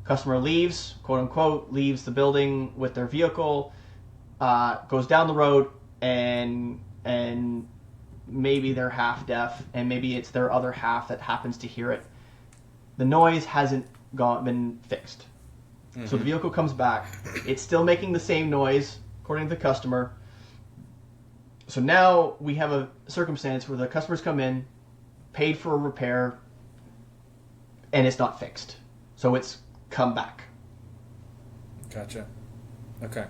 Customer leaves, quote unquote, leaves the building with their vehicle, goes down the road, and maybe they're half deaf, and maybe it's their other half that happens to hear it. The noise hasn't been fixed. Mm-hmm. So the vehicle comes back. It's still making the same noise, according to the customer. So now we have a circumstance where the customers come in, paid for a repair, and it's not fixed. So it's come back. Gotcha. Okay.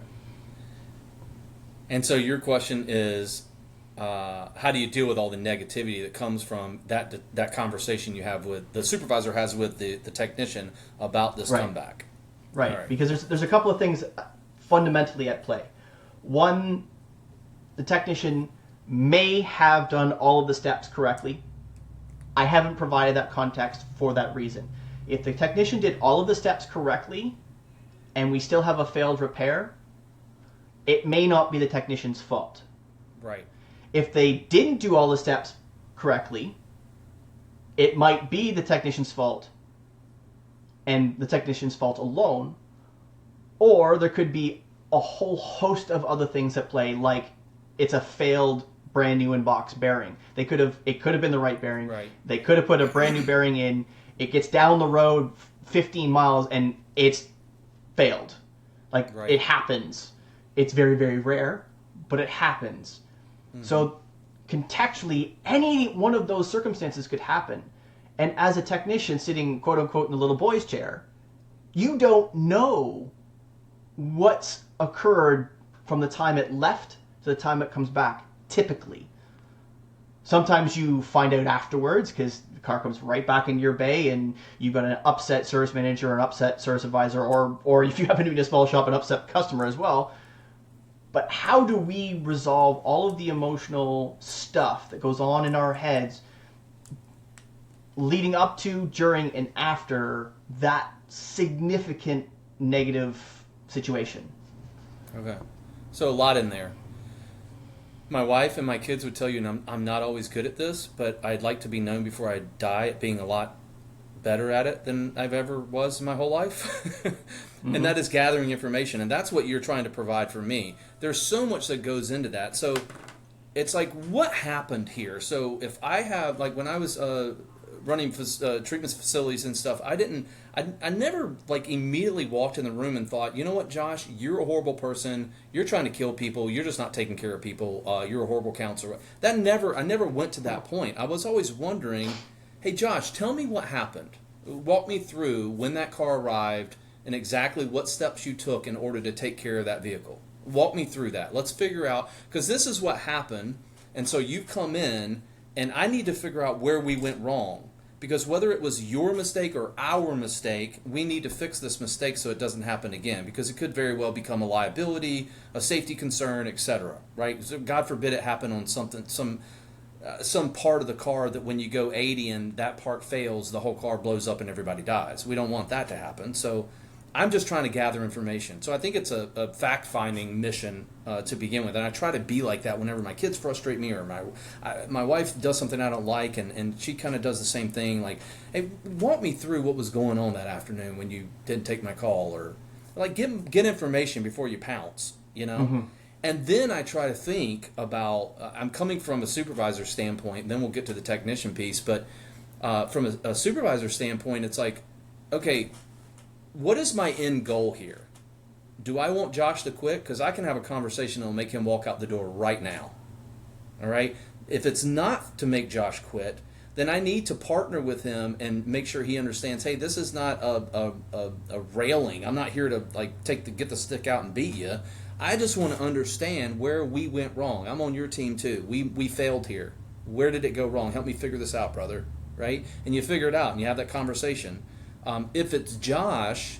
And so your question is, how do you deal with all the negativity that comes from that conversation you have with the supervisor has with the technician about this comeback? Right. Because there's a couple of things fundamentally at play. One, the technician may have done all of the steps correctly. I haven't provided that context for that reason. If the technician did all of the steps correctly and we still have a failed repair, it may not be the technician's fault. Right. If they didn't do all the steps correctly, it might be the technician's fault and the technician's fault alone, or there could be a whole host of other things at play, like it's a failed brand new in-box bearing. It could have been the right bearing. Right. They could have put a brand new bearing in. It gets down the road 15 miles and it's failed. It happens. It's very, very rare, but it happens. Mm-hmm. So contextually, any one of those circumstances could happen. And as a technician sitting, quote unquote, in the little boy's chair, you don't know what's occurred from the time it left to the time it comes back, typically. Sometimes you find out afterwards because the car comes right back into your bay and you've got an upset service manager or an upset service advisor, or if you happen to be in a small shop, an upset customer as well. But how do we resolve all of the emotional stuff that goes on in our heads leading up to, during, and after that significant negative situation? Okay. So a lot in there. My wife and my kids would tell you, and I'm not always good at this, but I'd like to be known before I die at being a lot better at it than I've ever was in my whole life. Mm-hmm. And that is gathering information. And that's what you're trying to provide for me. There's so much that goes into that. So it's like, what happened here? So if I have, like when I was running treatment facilities and stuff, I never like immediately walked in the room and thought, you know what, Josh, you're a horrible person. You're trying to kill people. You're just not taking care of people. You're a horrible counselor. I never went to that point. I was always wondering, hey, Josh, tell me what happened. Walk me through when that car arrived and exactly what steps you took in order to take care of that vehicle. Walk me through that. Let's figure out, because this is what happened, and so you've come in, and I need to figure out where we went wrong. Because whether it was your mistake or our mistake, we need to fix this mistake so it doesn't happen again. Because it could very well become a liability, a safety concern, etc. Right? So God forbid it happen on some part of the car that when you go 80 and that part fails, the whole car blows up and everybody dies. We don't want that to happen. So I'm just trying to gather information. So I think it's a fact-finding mission to begin with. And I try to be like that whenever my kids frustrate me or my wife does something I don't like, and she kind of does the same thing. Like, hey, walk me through what was going on that afternoon when you didn't take my call. Or, like, get information before you pounce, you know? Mm-hmm. And then I try to think about, I'm coming from a supervisor standpoint, and then we'll get to the technician piece, but from a supervisor standpoint, it's like, okay, what is my end goal here? Do I want Josh to quit? Because I can have a conversation that will make him walk out the door right now. All right? If it's not to make Josh quit, then I need to partner with him and make sure he understands, hey, this is not a railing. I'm not here to like get the stick out and beat you. I just want to understand where we went wrong. I'm on your team too. We failed here. Where did it go wrong? Help me figure this out, brother. Right? And you figure it out and you have that conversation. If it's Josh,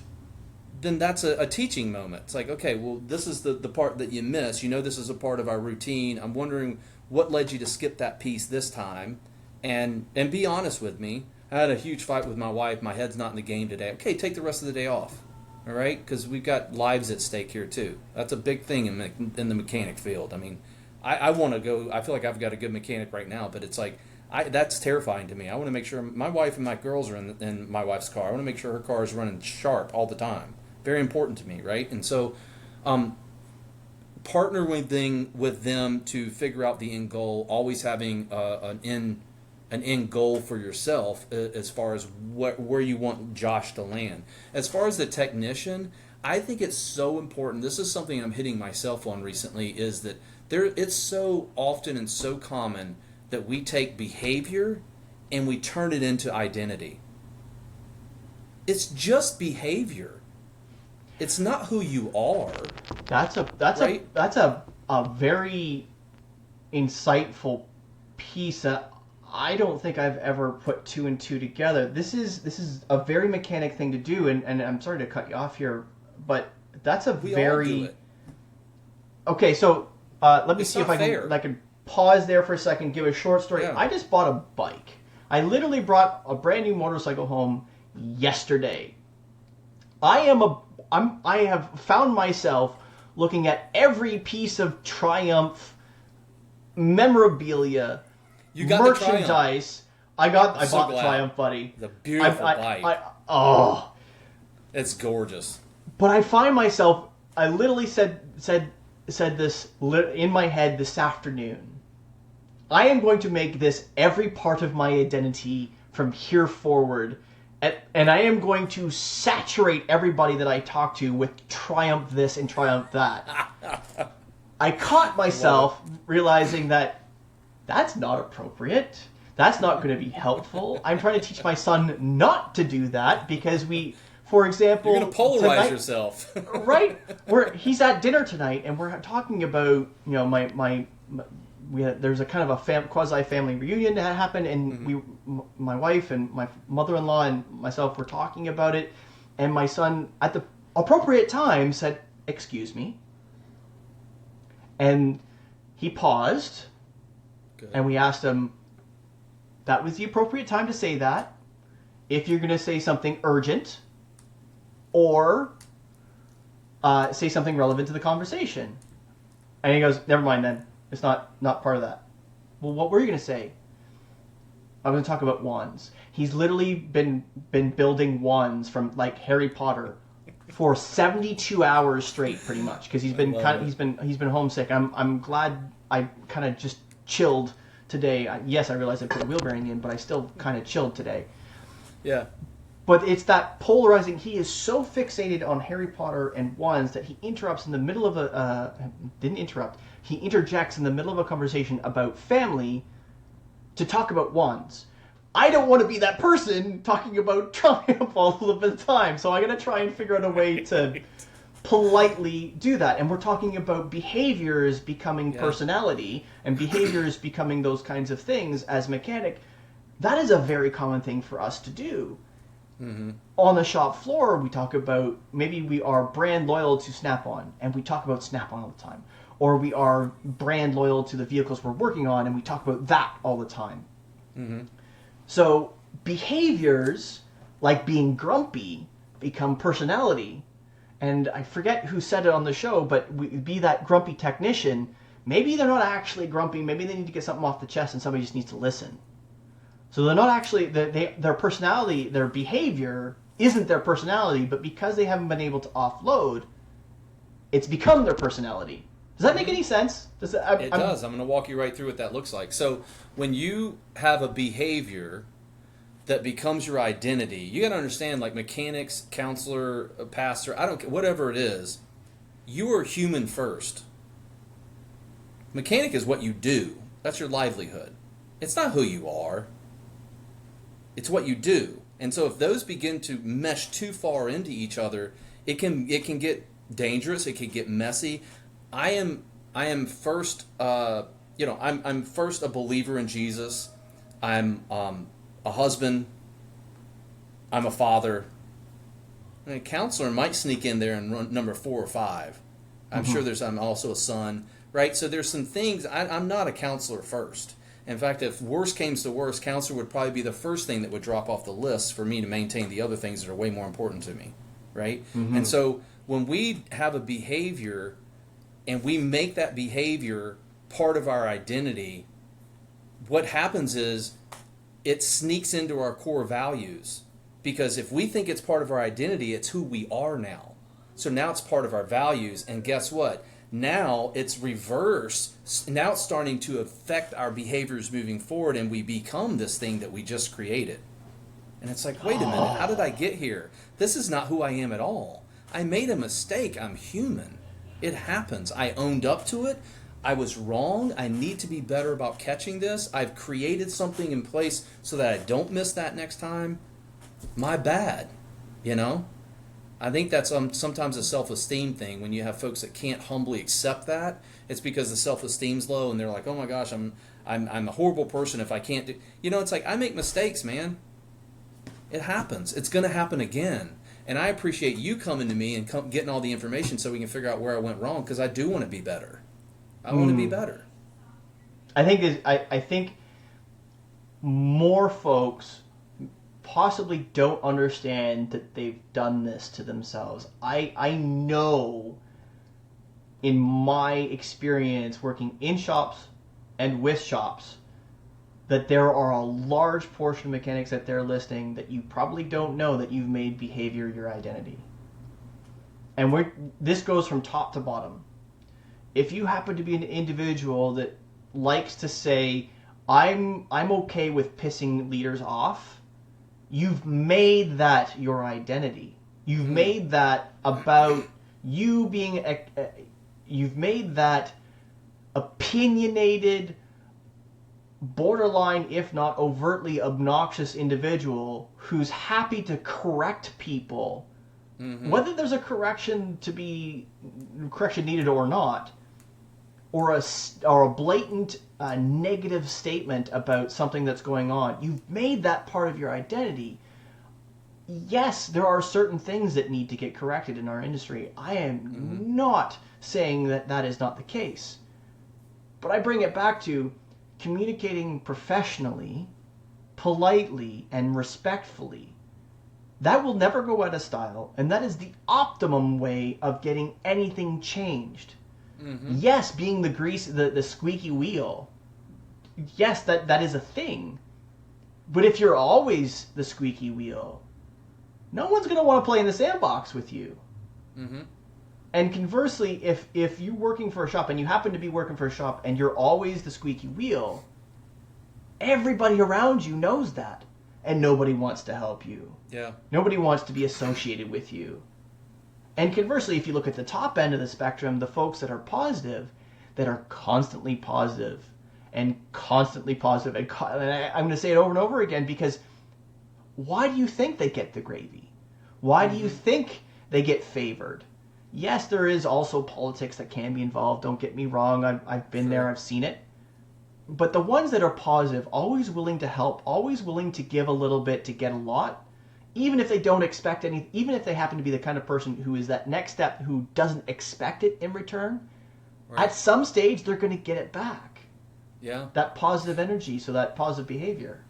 then that's a teaching moment. It's like, okay, well, this is the part that you miss. You know this is a part of our routine. I'm wondering what led you to skip that piece this time. And be honest with me. I had a huge fight with my wife. My head's not in the game today. Okay, take the rest of the day off. All right? Because we've got lives at stake here, too. That's a big thing in the mechanic field. I mean, I want to go. I feel like I've got a good mechanic right now, but it's like, that's terrifying to me. I want to make sure my wife and my girls are in my wife's car. I want to make sure her car is running sharp all the time. Very important to me, right? And so, partnering with them to figure out the end goal, always having an end goal for yourself as far as where you want Josh to land. As far as the technician, I think it's so important. This is something I'm hitting myself on recently, is that it's so often and so common that we take behavior and we turn it into identity. It's just behavior. It's not who you are. That's right? a very insightful piece that I don't think I've ever put two and two together. This is a very mechanic thing to do, and I'm sorry to cut you off here, but that's a We very all do it. Okay. So let me It's see if not fair. I can pause there for a second. Give a short story. Yeah. I just bought a bike. I literally brought a brand new motorcycle home yesterday. I have found myself looking at every piece of Triumph memorabilia, You got the Triumph. merchandise. I bought So the glad. Triumph, buddy. The beautiful bike. Oh, It's gorgeous. but I find myself. I literally said this in my head this afternoon. I am going to make this every part of my identity from here forward. And I am going to saturate everybody that I talk to with Triumph this and Triumph that. I caught myself realizing that that's not appropriate. That's not going to be helpful. I'm trying to teach my son not to do that because for example... You're going to polarize tonight, yourself. right? He's at dinner tonight and we're talking about, there's a kind of a quasi-family reunion that happened, and my wife and my mother-in-law and myself were talking about it, and my son, at the appropriate time, said, "Excuse me," and he paused, Good. and we asked him, "That was the appropriate time to say that. If you're going to say something urgent, or say something relevant to the conversation," and he goes, "Never mind then. It's not part of that." Well, what were you going to say? I'm going to talk about wands. He's literally been building wands from like Harry Potter for 72 hours straight, pretty much, because he's been he's been homesick. I'm glad I kind of just chilled today. Yes, I realized I put a wheel bearing in, but I still kind of chilled today. Yeah. But it's that polarizing. He is so fixated on Harry Potter and wands that he interrupts in the middle of didn't interrupt. He interjects in the middle of a conversation about family to talk about wands. I don't want to be that person talking about Triumph all of the time, so I'm going to try and figure out a way to politely do that. And we're talking about behaviors becoming personality and behaviors becoming those kinds of things as mechanic. That is a very common thing for us to do. Mm-hmm. On the shop floor, we talk about, maybe we are brand loyal to Snap-on, and we talk about Snap-on all the time. Or we are brand loyal to the vehicles we're working on, and we talk about that all the time. Mm-hmm. So behaviors, like being grumpy, become personality. And I forget who said it on the show, but be that grumpy technician, maybe they're not actually grumpy, maybe they need to get something off the chest and somebody just needs to listen. So they're not actually, their personality, their behavior isn't their personality, but because they haven't been able to offload, it's become their personality. Does that make any sense? It does. I'm going to walk you right through what that looks like. So when you have a behavior that becomes your identity, you got to understand, like mechanics, counselor, pastor, I don't care, whatever it is, you are human first. Mechanic is what you do. That's your livelihood. It's not who you are. It's what you do. And so if those begin to mesh too far into each other, it can get dangerous. It can get messy. I am first, I'm first a believer in Jesus. I'm a husband. I'm a father. And a counselor might sneak in there and run number 4 or 5. I'm sure I'm also a son, right? So there's some things. I'm not a counselor first. In fact, if worse came to worse, counselor would probably be the first thing that would drop off the list for me to maintain the other things that are way more important to me, right? And so when we have a behavior and we make that behavior part of our identity, what happens is it sneaks into our core values. Because if we think it's part of our identity, it's who we are now. So now it's part of our values. And guess what? Now it's reverse. Now it's starting to affect our behaviors moving forward, and we become this thing that we just created. And it's like, wait a minute, how did I get here? This is not who I am at all. I made a mistake. I'm human. It happens. I owned up to it. I was wrong. I need to be better about catching this. I've created something in place so that I don't miss that next time. My bad, I think that's sometimes a self-esteem thing. When you have folks that can't humbly accept that, it's because the self-esteem's low and they're like, oh my gosh, I'm a horrible person if I can't do. It's like, I make mistakes, man. It happens. It's going to happen again. And I appreciate you coming to me and getting all the information so we can figure out where I went wrong, because I do want to be better. I want to be better. I think more folks possibly don't understand that they've done this to themselves. I know in my experience working in shops and with shops that there are a large portion of mechanics that they're listing that you probably don't know that you've made behavior your identity. And this goes from top to bottom. If you happen to be an individual that likes to say, I'm okay with pissing leaders off, you've made that your identity. You've made that about you being you've made that opinionated, borderline, if not overtly obnoxious individual who's happy to correct people, whether there's a correction needed or not, or a blatant negative statement about something that's going on. You've made that part of your identity. Yes, there are certain things that need to get corrected in our industry. I am not saying that that is not the case. But I bring it back to communicating professionally, politely, and respectfully. That will never go out of style, and that is the optimum way of getting anything changed. Yes, being the squeaky wheel. Yes, that is a thing. But if you're always the squeaky wheel, no one's going to want to play in the sandbox with you. And conversely, if you're working for a shop and you happen to be working for a shop and you're always the squeaky wheel, everybody around you knows that. And nobody wants to help you. Yeah. Nobody wants to be associated with you. And conversely, if you look at the top end of the spectrum, the folks that are positive, that are constantly positive, and I'm going to say it over and over again, because why do you think they get the gravy? Why do you think they get favored? Yes, there is also politics that can be involved. Don't get me wrong. I've been there. I've seen it. But the ones that are positive, always willing to help, always willing to give a little bit to get a lot, even if they don't expect anything, even if they happen to be the kind of person who is that next step who doesn't expect it in return, at some stage they're going to get it back. Yeah. That positive energy, so that positive behavior.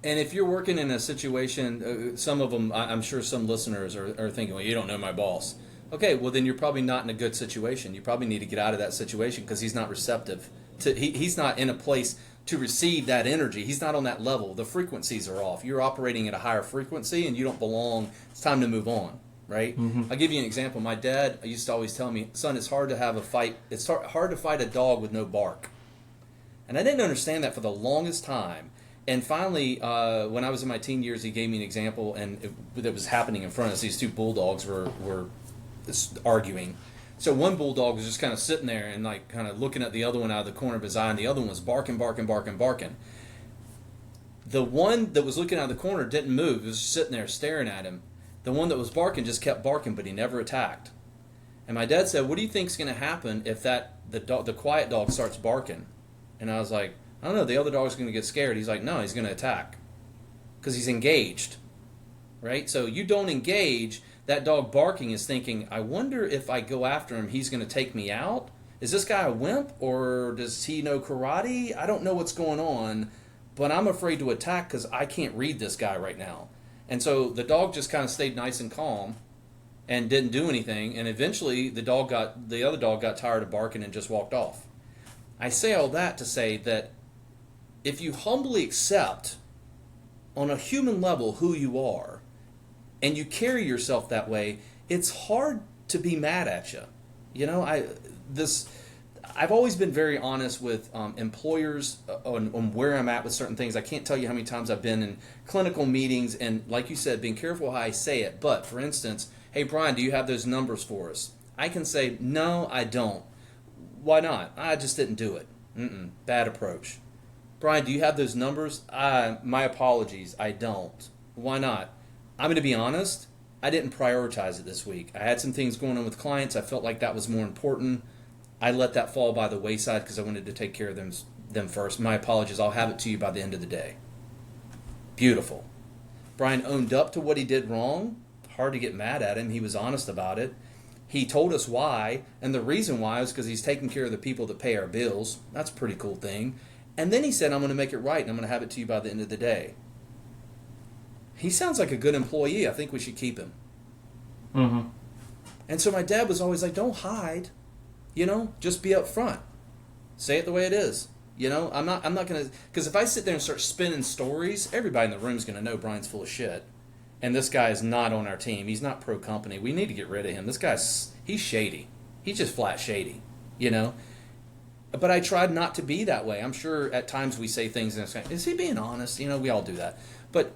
And if you're working in a situation, some of them, I'm sure some listeners are thinking, well, you don't know my boss. Okay, well then you're probably not in a good situation. You probably need to get out of that situation because he's not receptive. He's not in a place to receive that energy. He's not on that level. The frequencies are off. You're operating at a higher frequency and you don't belong. It's time to move on, right? I'll give you an example. My dad used to always tell me, son, it's hard to have a fight. It's hard to fight a dog with no bark. And I didn't understand that for the longest time. And finally, when I was in my teen years, he gave me an example, and that was happening in front of us. These two bulldogs were arguing. So one bulldog was just kind of sitting there and like kind of looking at the other one out of the corner of his eye, and the other one was barking. The one that was looking out of the corner didn't move. It was just sitting there staring at him. The one that was barking just kept barking, but he never attacked. And my dad said, "What do you think's going to happen if the quiet dog starts barking?" And I was like, "I don't know. The other dog's going to get scared." He's like, "No, he's going to attack because he's engaged, right? So you don't engage. That dog barking is thinking, I wonder if I go after him, he's going to take me out. Is this guy a wimp or does he know karate? I don't know what's going on, but I'm afraid to attack because I can't read this guy right now." And so the dog just kind of stayed nice and calm and didn't do anything. And eventually the other dog got tired of barking and just walked off. I say all that to say that if you humbly accept on a human level who you are and you carry yourself that way, it's hard to be mad at you. You know, I've always been very honest with employers on where I'm at with certain things. I can't tell you how many times I've been in clinical meetings and, like you said, being careful how I say it. But, for instance, "Hey, Brian, do you have those numbers for us?" I can say, "No, I don't." "Why not?" "I just didn't do it." Bad approach. "Brian, do you have those numbers?" My apologies, I don't." "Why not?" "I'm going to be honest, I didn't prioritize it this week. I had some things going on with clients. I felt like that was more important. I let that fall by the wayside because I wanted to take care of them first. My apologies. I'll have it to you by the end of the day." Beautiful. Brian owned up to what he did wrong. Hard to get mad at him. He was honest about it. He told us why, and the reason why was because he's taking care of the people that pay our bills. That's a pretty cool thing. And then he said, "I'm going to make it right, and I'm going to have it to you by the end of the day." He sounds like a good employee. I think we should keep him. Mm-hmm. And so my dad was always like, "Don't hide. You know, just be up front. Say it the way it is." You know, I'm not going to, because if I sit there and start spinning stories, everybody in the room is going to know Brian's full of shit. And this guy is not on our team. He's not pro company. We need to get rid of him. This guy's, he's shady. He's just flat shady, you know. But I tried not to be that way. I'm sure at times we say things and it's like, is he being honest? You know, we all do that. But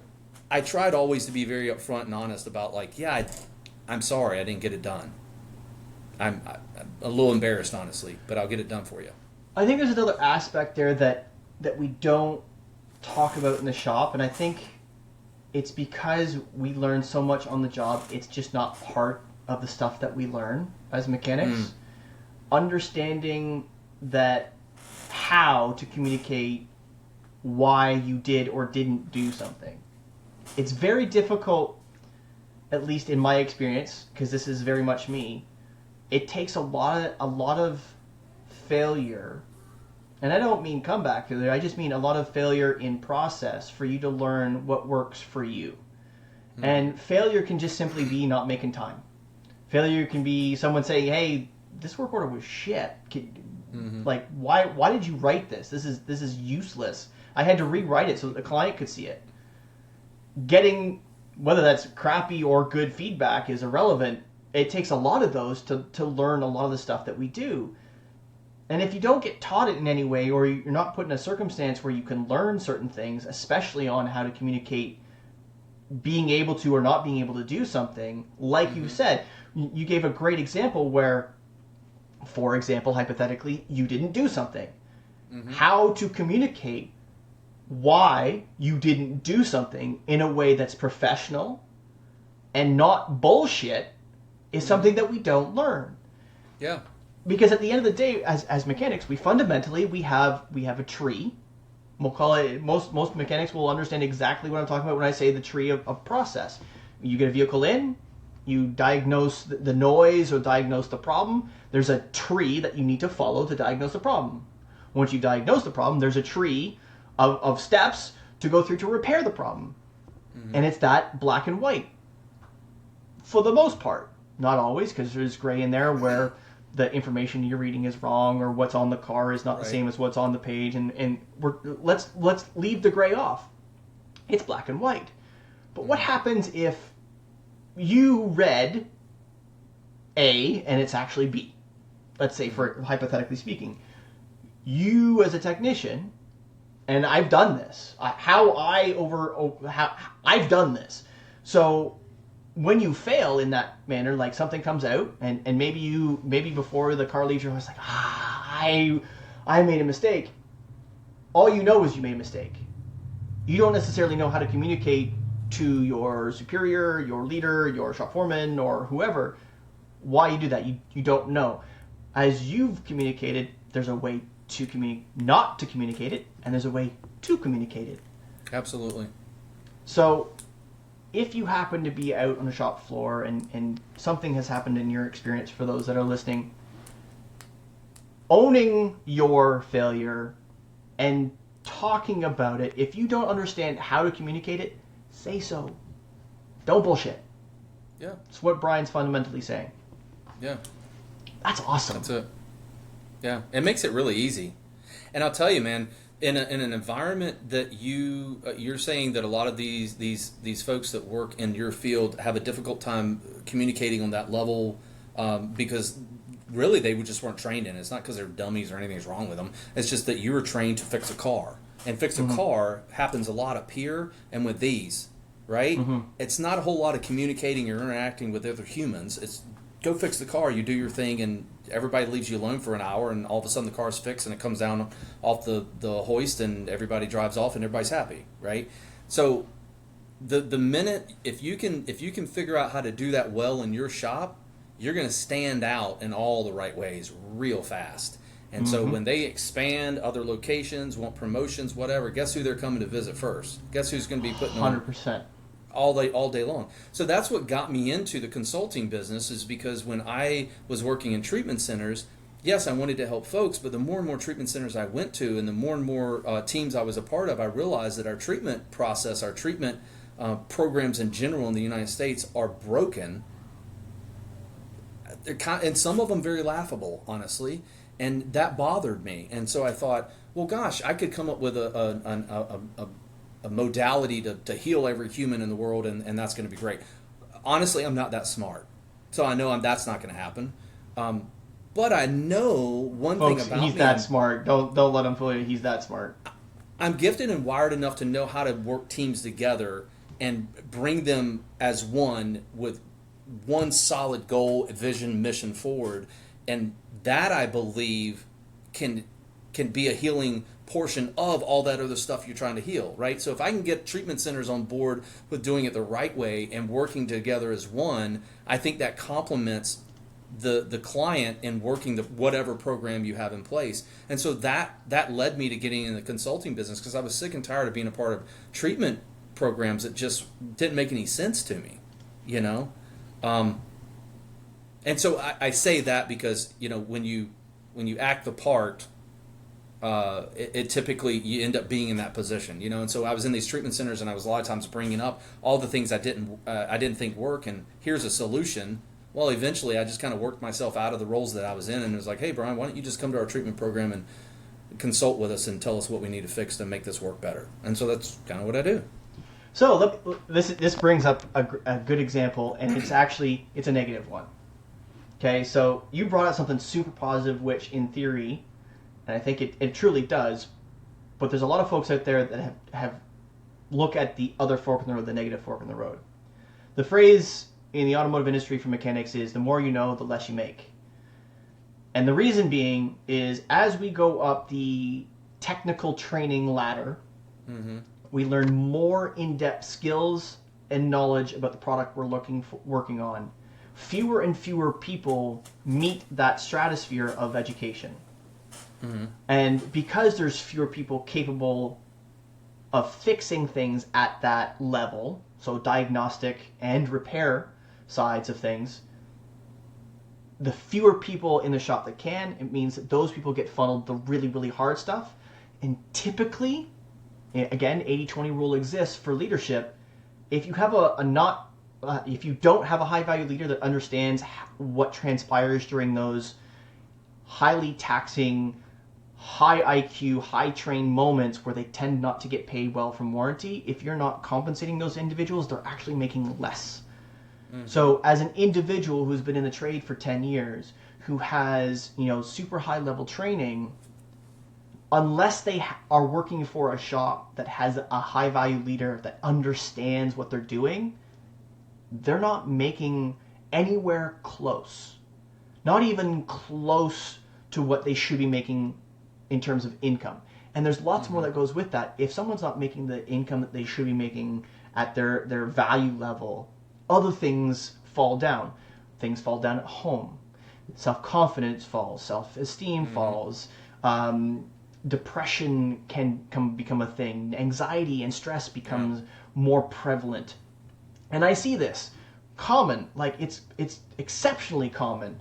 I tried always to be very upfront and honest about, like, yeah, I'm sorry I didn't get it done. I'm a little embarrassed, honestly, but I'll get it done for you. I think there's another aspect there that we don't talk about in the shop, and I think it's because we learn so much on the job, it's just not part of the stuff that we learn as mechanics. Understanding that how to communicate why you did or didn't do something. It's very difficult, at least in my experience, because this is very much me. It takes a lot of failure, and I don't mean comeback failure, I just mean a lot of failure in process for you to learn what works for you. And failure can just simply be not making time. Failure can be someone saying, "Hey, this work order was shit. Like, why did you write this? This is useless. I had to rewrite it so that the client could see it." Getting, whether that's crappy or good feedback is irrelevant. It takes a lot of those to learn a lot of the stuff that we do. And if you don't get taught it in any way, or you're not put in a circumstance where you can learn certain things, especially on how to communicate being able to or not being able to do something, like you said, you gave a great example where, for example, hypothetically, you didn't do something. How to communicate why you didn't do something in a way that's professional and not bullshit is something that we don't learn. Yeah. Because at the end of the day, as mechanics, we fundamentally we have a tree. We'll call it, most mechanics will understand exactly what I'm talking about when I say the tree of process. You get a vehicle in, you diagnose the noise or diagnose the problem. There's a tree that you need to follow to diagnose the problem. Once you diagnose the problem, there's a tree of steps to go through to repair the problem. And it's that black and white. For the most part. Not always, because there's gray in there where the information you're reading is wrong, or what's on the car is not the same as what's on the page, and let's leave the gray off. It's black and white. But what happens if you read A and it's actually B? Let's say, for hypothetically speaking, you as a technician, and I've done this. I've done this. So when you fail in that manner, like something comes out, and maybe before the car leaves, you're like, I made a mistake. All you know is you made a mistake. you don't necessarily know how to communicate to your superior, your leader, your shop foreman, or whoever, why you do that. You don't know. As you've communicated, there's a way to not to communicate it, and there's a way to communicate it. Absolutely. So if you happen to be out on the shop floor and something has happened in your experience, for those that are listening, owning your failure and talking about it, if you don't understand how to communicate it, say so. Don't bullshit. Yeah. It's what Brian's fundamentally saying. Yeah. That's awesome. That's it. Yeah. It makes it really easy. And I'll tell you, man, in an environment that you're saying that a lot of these folks that work in your field have a difficult time communicating on that level, because really they just weren't trained in it. It's not because they're dummies or anything's wrong with them. It's just that you were trained to fix a car, and fix a car happens a lot up here and with these, right? It's not a whole lot of communicating or interacting with other humans. It's go fix the car, you do your thing, and everybody leaves you alone for an hour, and all of a sudden the car's fixed and it comes down off the hoist and everybody drives off and everybody's happy, right? So the minute if you can figure out how to do that well in your shop, you're going to stand out in all the right ways real fast. And so when they expand other locations, want promotions, whatever, guess who they're coming to visit first? Guess who's going to be putting on 100%. all day long. So that's what got me into the consulting business, is because when I was working in treatment centers, yes, I wanted to help folks, but the more and more treatment centers I went to and the more and more teams I was a part of, I realized that our treatment process, our treatment programs in general in the United States are broken. And some of them very laughable, honestly, and that bothered me. And so I thought, well, gosh, I could come up with a modality to heal every human in the world, and that's going to be great. Honestly, I'm not that smart, so I know that's not going to happen. But I know one Folks, thing about he's me. that smart. Don't let him fool you. He's that smart. I'm gifted and wired enough to know how to work teams together and bring them as one with one solid goal, vision, mission forward, and that I believe can be a healing portion of all that other stuff you're trying to heal, right? So if I can get treatment centers on board with doing it the right way and working together as one, I think that complements the client in working the whatever program you have in place. And so that led me to getting in the consulting business, because I was sick and tired of being a part of treatment programs that just didn't make any sense to me, you know? And so I say that because, you know, when you act the part, it typically you end up being in that position, you know. And so I was in these treatment centers, and I was a lot of times bringing up all the things I didn't think work, and here's a solution. Well, eventually I just kind of worked myself out of the roles that I was in, and it was like, hey, Brian, why don't you just come to our treatment program and consult with us and tell us what we need to fix to make this work better? And so that's kind of what I do. So this brings up a good example, and it's a negative one. Okay, so you brought up something super positive, which in theory, and I think it truly does, but there's a lot of folks out there that have look at the other fork in the road, the negative fork in the road. The phrase in the automotive industry for mechanics is, the more you know, the less you make. And the reason being is, as we go up the technical training ladder, we learn more in-depth skills and knowledge about the product we're working on. Fewer and fewer people meet that stratosphere of education. And because there's fewer people capable of fixing things at that level, so diagnostic and repair sides of things, the fewer people in the shop that can, it means that those people get funneled the really, really hard stuff. And typically, again, 80-20 rule exists for leadership. If you have if you don't have a high value leader that understands what transpires during those highly taxing, high IQ, high trained moments where they tend not to get paid well from warranty, if you're not compensating those individuals, they're actually making less. So as an individual who's been in the trade for 10 years, who has, super high level training, unless they are working for a shop that has a high value leader that understands what they're doing, they're not making anywhere close. Not even close to what they should be making in terms of income. And there's lots more that goes with that. If someone's not making the income that they should be making at their value level, other things fall down. Things fall down at home. Self-confidence falls. Self-esteem falls. Depression can become a thing. Anxiety and stress becomes more prevalent. And I see this common, like it's exceptionally common.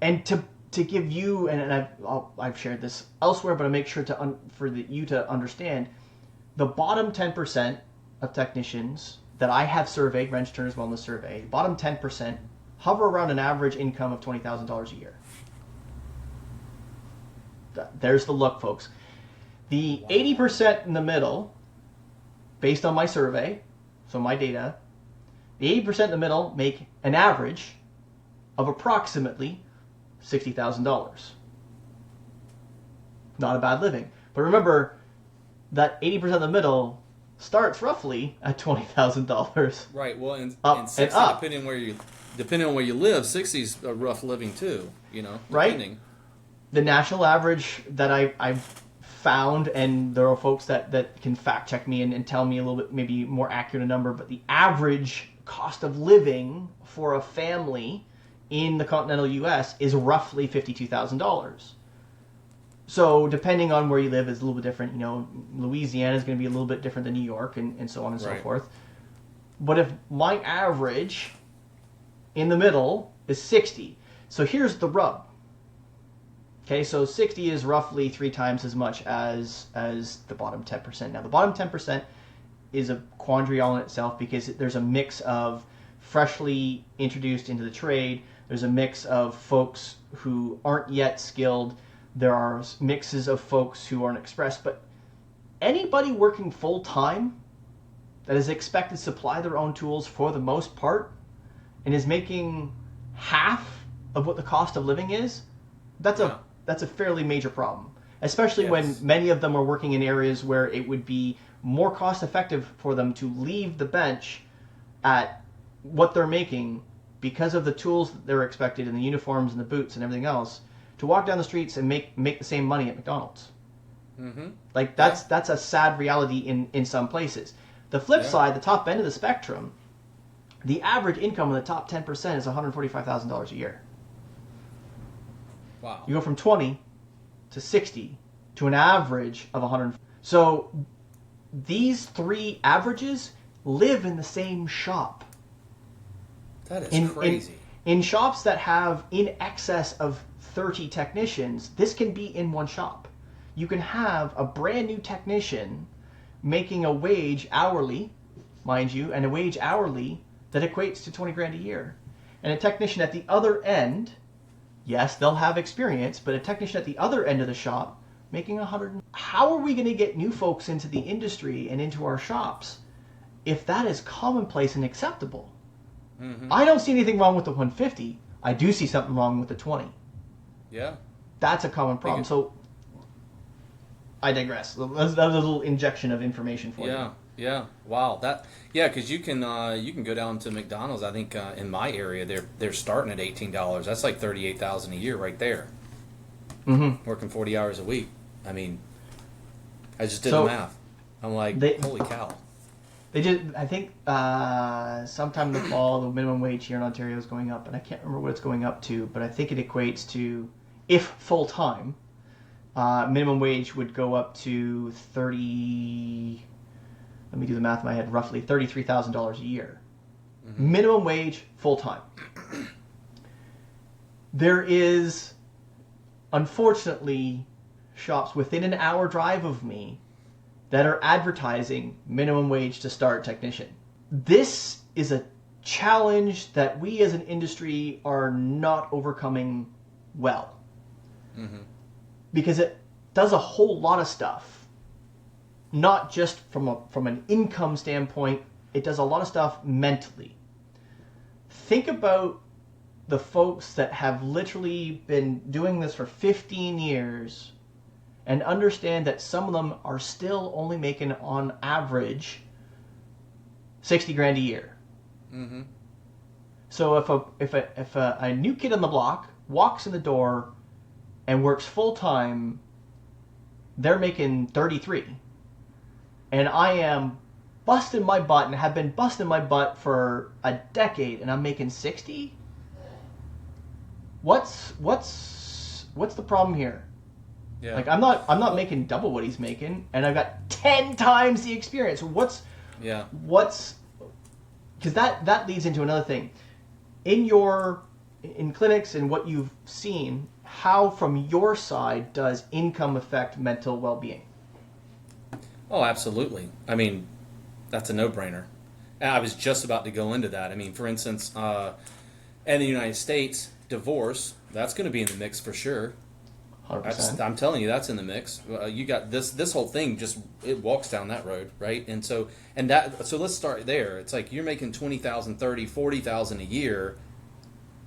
And to give you, and I've shared this elsewhere, but I make sure you to understand, the bottom 10% of technicians that I have surveyed, Wrench Turners Wellness Survey, bottom 10% hover around an average income of $20,000 a year. There's the look, folks. The 80% in the middle, based on my survey, so my data, the 80% in the middle make an average of approximately $60,000. Not a bad living. But remember, that 80% of the middle starts roughly at $20,000. Right. Well, and Up 60, and up. depending on where you live, 60's a rough living too. Right. Depending. The national average that I've found, and there are folks that can fact check me and tell me a little bit maybe more accurate a number, but the average cost of living for a family in the continental U.S. is roughly $52,000. So depending on where you live is a little bit different. Louisiana is going to be a little bit different than New York and so on and so forth. But if my average in the middle is 60, so here's the rub. Okay, so 60 is roughly 3 times as much as the bottom 10%. Now, the bottom 10% is a quandary all in itself because there's a mix of freshly introduced into the trade. There's a mix of folks who aren't yet skilled. There are mixes of folks who aren't expressed. But anybody working full-time that is expected to supply their own tools for the most part and is making half of what the cost of living is, that's a fairly major problem, especially when many of them are working in areas where it would be more cost effective for them to leave the bench at what they're making because of the tools that they're expected and the uniforms and the boots and everything else to walk down the streets and make the same money at McDonald's. Mm-hmm. Like that's a sad reality in some places. The flip side, the top end of the spectrum, the average income in the top 10% is $145,000 a year. Wow. You go from 20 to 60 to an average of 100. So these three averages live in the same shop. That is crazy. In shops that have in excess of 30 technicians, this can be in one shop. You can have a brand new technician making a wage hourly, mind you, and a wage hourly that equates to 20 grand a year. And a technician at the other end, yes, they'll have experience, but a technician at the other end of the shop making 100. How are we going to get new folks into the industry and into our shops if that is commonplace and acceptable? Mm-hmm. I don't see anything wrong with the 150. I do see something wrong with the 20. Yeah. That's a common problem. So I digress. That was a little injection of information for you. Yeah. Wow. Because you can go down to McDonald's. I think in my area they're starting at $18. That's like $38,000 a year right there. Mm-hmm. Working 40 hours a week. I mean, I just did the math. I'm like, holy cow. They did. I think sometime in the fall, the minimum wage here in Ontario is going up, and I can't remember what it's going up to, but I think it equates to, if full time, minimum wage would go up to 30. Let me do the math in my head. Roughly $33,000 a year. Mm-hmm. Minimum wage, full time. There is, unfortunately, shops within an hour drive of me that are advertising minimum wage to start technician. This is a challenge that we as an industry are not overcoming well. Mm-hmm. Because it does a whole lot of stuff. Not just from an income standpoint, it does a lot of stuff mentally. Think about the folks that have literally been doing this for 15 years and understand that some of them are still only making, on average, 60 grand a year. Mm-hmm. So if a new kid on the block walks in the door and works full time, they're making 33. And I am busting my butt and have been busting my butt for a decade, and I'm making 60? What's the problem here? Yeah. Like, I'm not making double what he's making, and I've got 10 times the experience. What's because that leads into another thing. In clinics and what you've seen, how from your side does income affect mental well-being? Oh, absolutely. I mean, that's a no-brainer. And I was just about to go into that. I mean, for instance, in the United States, divorce, that's going to be in the mix for sure. 100%. I'm telling you, that's in the mix. You got this whole thing, just it walks down that road, right? And so let's start there. It's like you're making 20,000, 30, 40,000 a year.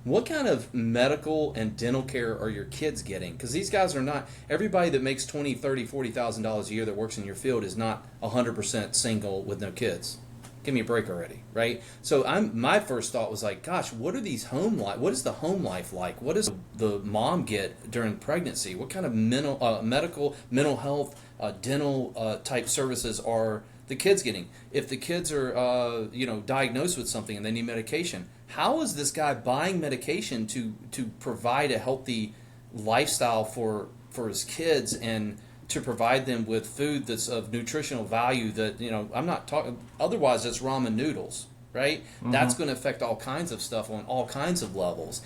What kind of medical and dental care are your kids getting? Because these guys are not, everybody that makes $20,000, $30,000, $40,000 a year that works in your field is not 100% single with no kids. Give me a break already, right? So my first thought was like, gosh, what are these home life? What is the home life like? What does the mom get during pregnancy? What kind of medical, mental health, dental type services are the kids getting? If the kids are diagnosed with something and they need medication, how is this guy buying medication to provide a healthy lifestyle for his kids and to provide them with food that's of nutritional value that, I'm not talking, otherwise it's ramen noodles, right? Mm-hmm. That's going to affect all kinds of stuff on all kinds of levels.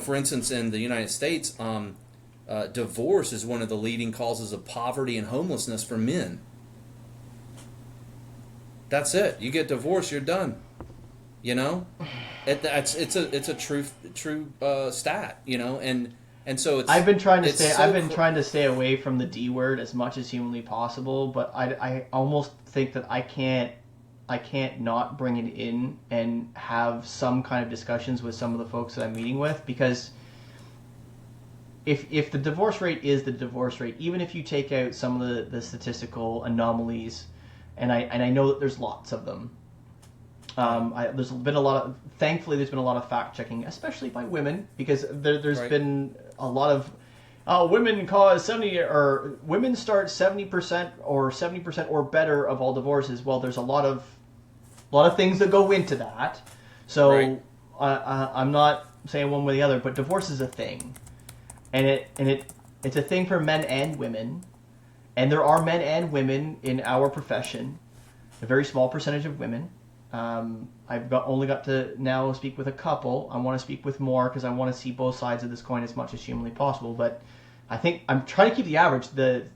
For instance, in the United States, divorce is one of the leading causes of poverty and homelessness for men. That's it. You get divorced, you're done. It's a true stat. And so it's. I've been trying to stay away from the D word as much as humanly possible, but I almost think that I can't not bring it in and have some kind of discussions with some of the folks that I'm meeting with, because if the divorce rate is the divorce rate, even if you take out some of the statistical anomalies, and I know that there's lots of them. Thankfully there's been a lot of fact checking, especially by women, because there's been a lot of women cause 70 or women start 70% or 70% or better of all divorces. Well, there's a lot of things that go into that. So right. I'm not saying one way or the other, but divorce is a thing, and it's a thing for men and women, and there are men and women in our profession, a very small percentage of women. I've only got to now speak with a couple. I want to speak with more because I want to see both sides of this coin as much as humanly possible. But I think I'm trying to keep the average. The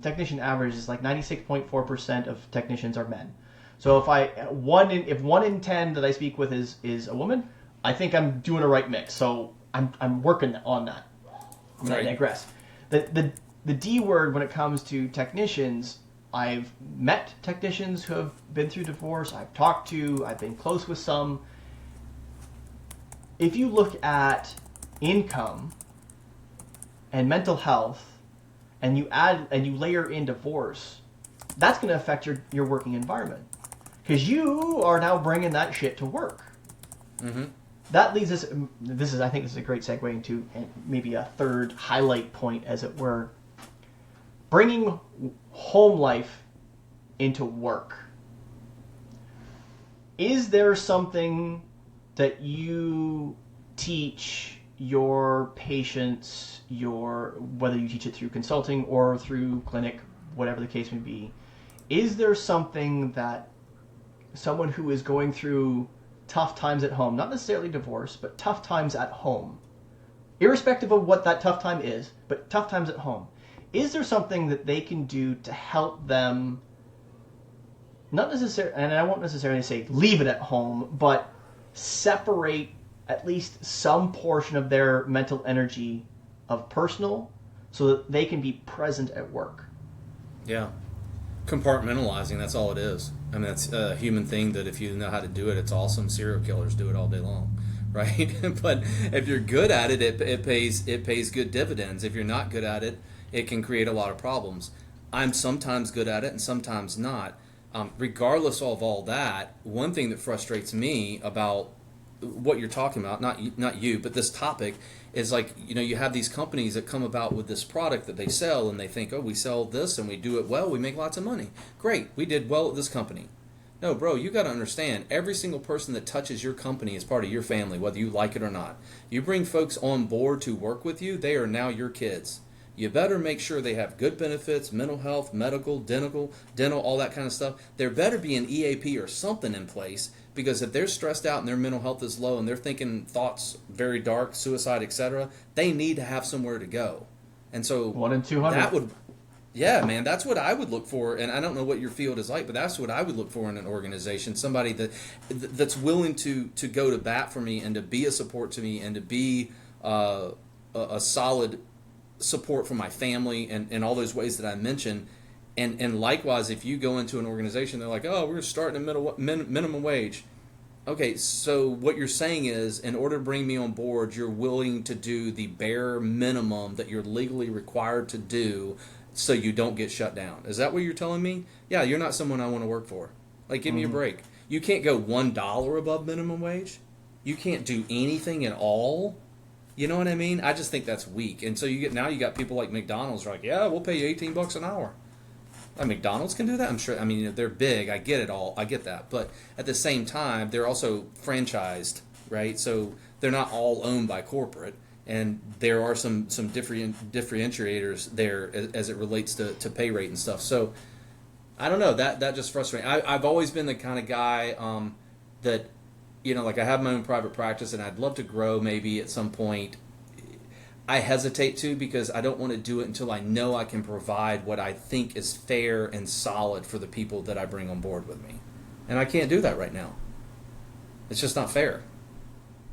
technician average is like 96.4% of technicians are men. So if 1 in 10 that I speak with is a woman, I think I'm doing a right mix. So I'm working on that. I digress. The D word when it comes to technicians. I've met technicians who have been through divorce. I've been close with some. If you look at income and mental health, and you layer in divorce, that's going to affect your working environment, because you are now bringing that shit to work. Mm-hmm. That leads us. I think this is a great segue into maybe a third highlight point, as it were. Bringing home life into work. Is there something that you teach your patients, whether you teach it through consulting or through clinic, whatever the case may be, is there something that someone who is going through tough times at home, not necessarily divorce, but tough times at home, irrespective of what that tough time is, but tough times at home, is there something that they can do to help them, not necessarily, and I won't necessarily say leave it at home, but separate at least some portion of their mental energy of personal so that they can be present at work? Yeah. Compartmentalizing, that's all it is. I mean, that's a human thing that if you know how to do it, it's awesome. Serial killers do it all day long, right? But if you're good at it, it pays good dividends. If you're not good at it, it can create a lot of problems. I'm sometimes good at it and sometimes not. Regardless of all that, one thing that frustrates me about what you're talking about, not you, but this topic, is like, you have these companies that come about with this product that they sell, and they think, oh, we sell this and we do it well, we make lots of money. Great, we did well at this company. No, bro, you got to understand, every single person that touches your company is part of your family, whether you like it or not. You bring folks on board to work with you, they are now your kids. You better make sure they have good benefits, mental health, medical, dental, all that kind of stuff. There better be an EAP or something in place, because if they're stressed out and their mental health is low and they're thinking thoughts very dark, suicide, etc., they need to have somewhere to go. And so 1 in 200. that would, yeah, man, that's what I would look for. And I don't know what your field is like, but that's what I would look for in an organization. Somebody that's willing to go to bat for me and to be a support to me and to be a solid support for my family and all those ways that I mentioned. And likewise, if you go into an organization, they're like, oh, we're starting a minimum wage. Okay, so what you're saying is, in order to bring me on board, you're willing to do the bare minimum that you're legally required to do so you don't get shut down. Is that what you're telling me? Yeah, you're not someone I want to work for. Like, give me a break. You can't go $1 above minimum wage. You can't do anything at all. You know what I mean? I just think that's weak. And so you got people like McDonald's are like, yeah, we'll pay you $18 an hour. McDonald's can do that? I'm sure. I mean, they're big. I get it all. I get that. But at the same time, they're also franchised, right? So they're not all owned by corporate. And there are some differentiators there as it relates to pay rate and stuff. So I don't know. That just frustrates me. I've always been the kind of guy that, like I have my own private practice and I'd love to grow maybe at some point. I hesitate to, because I don't want to do it until I know I can provide what I think is fair and solid for the people that I bring on board with me. And I can't do that right now. It's just not fair.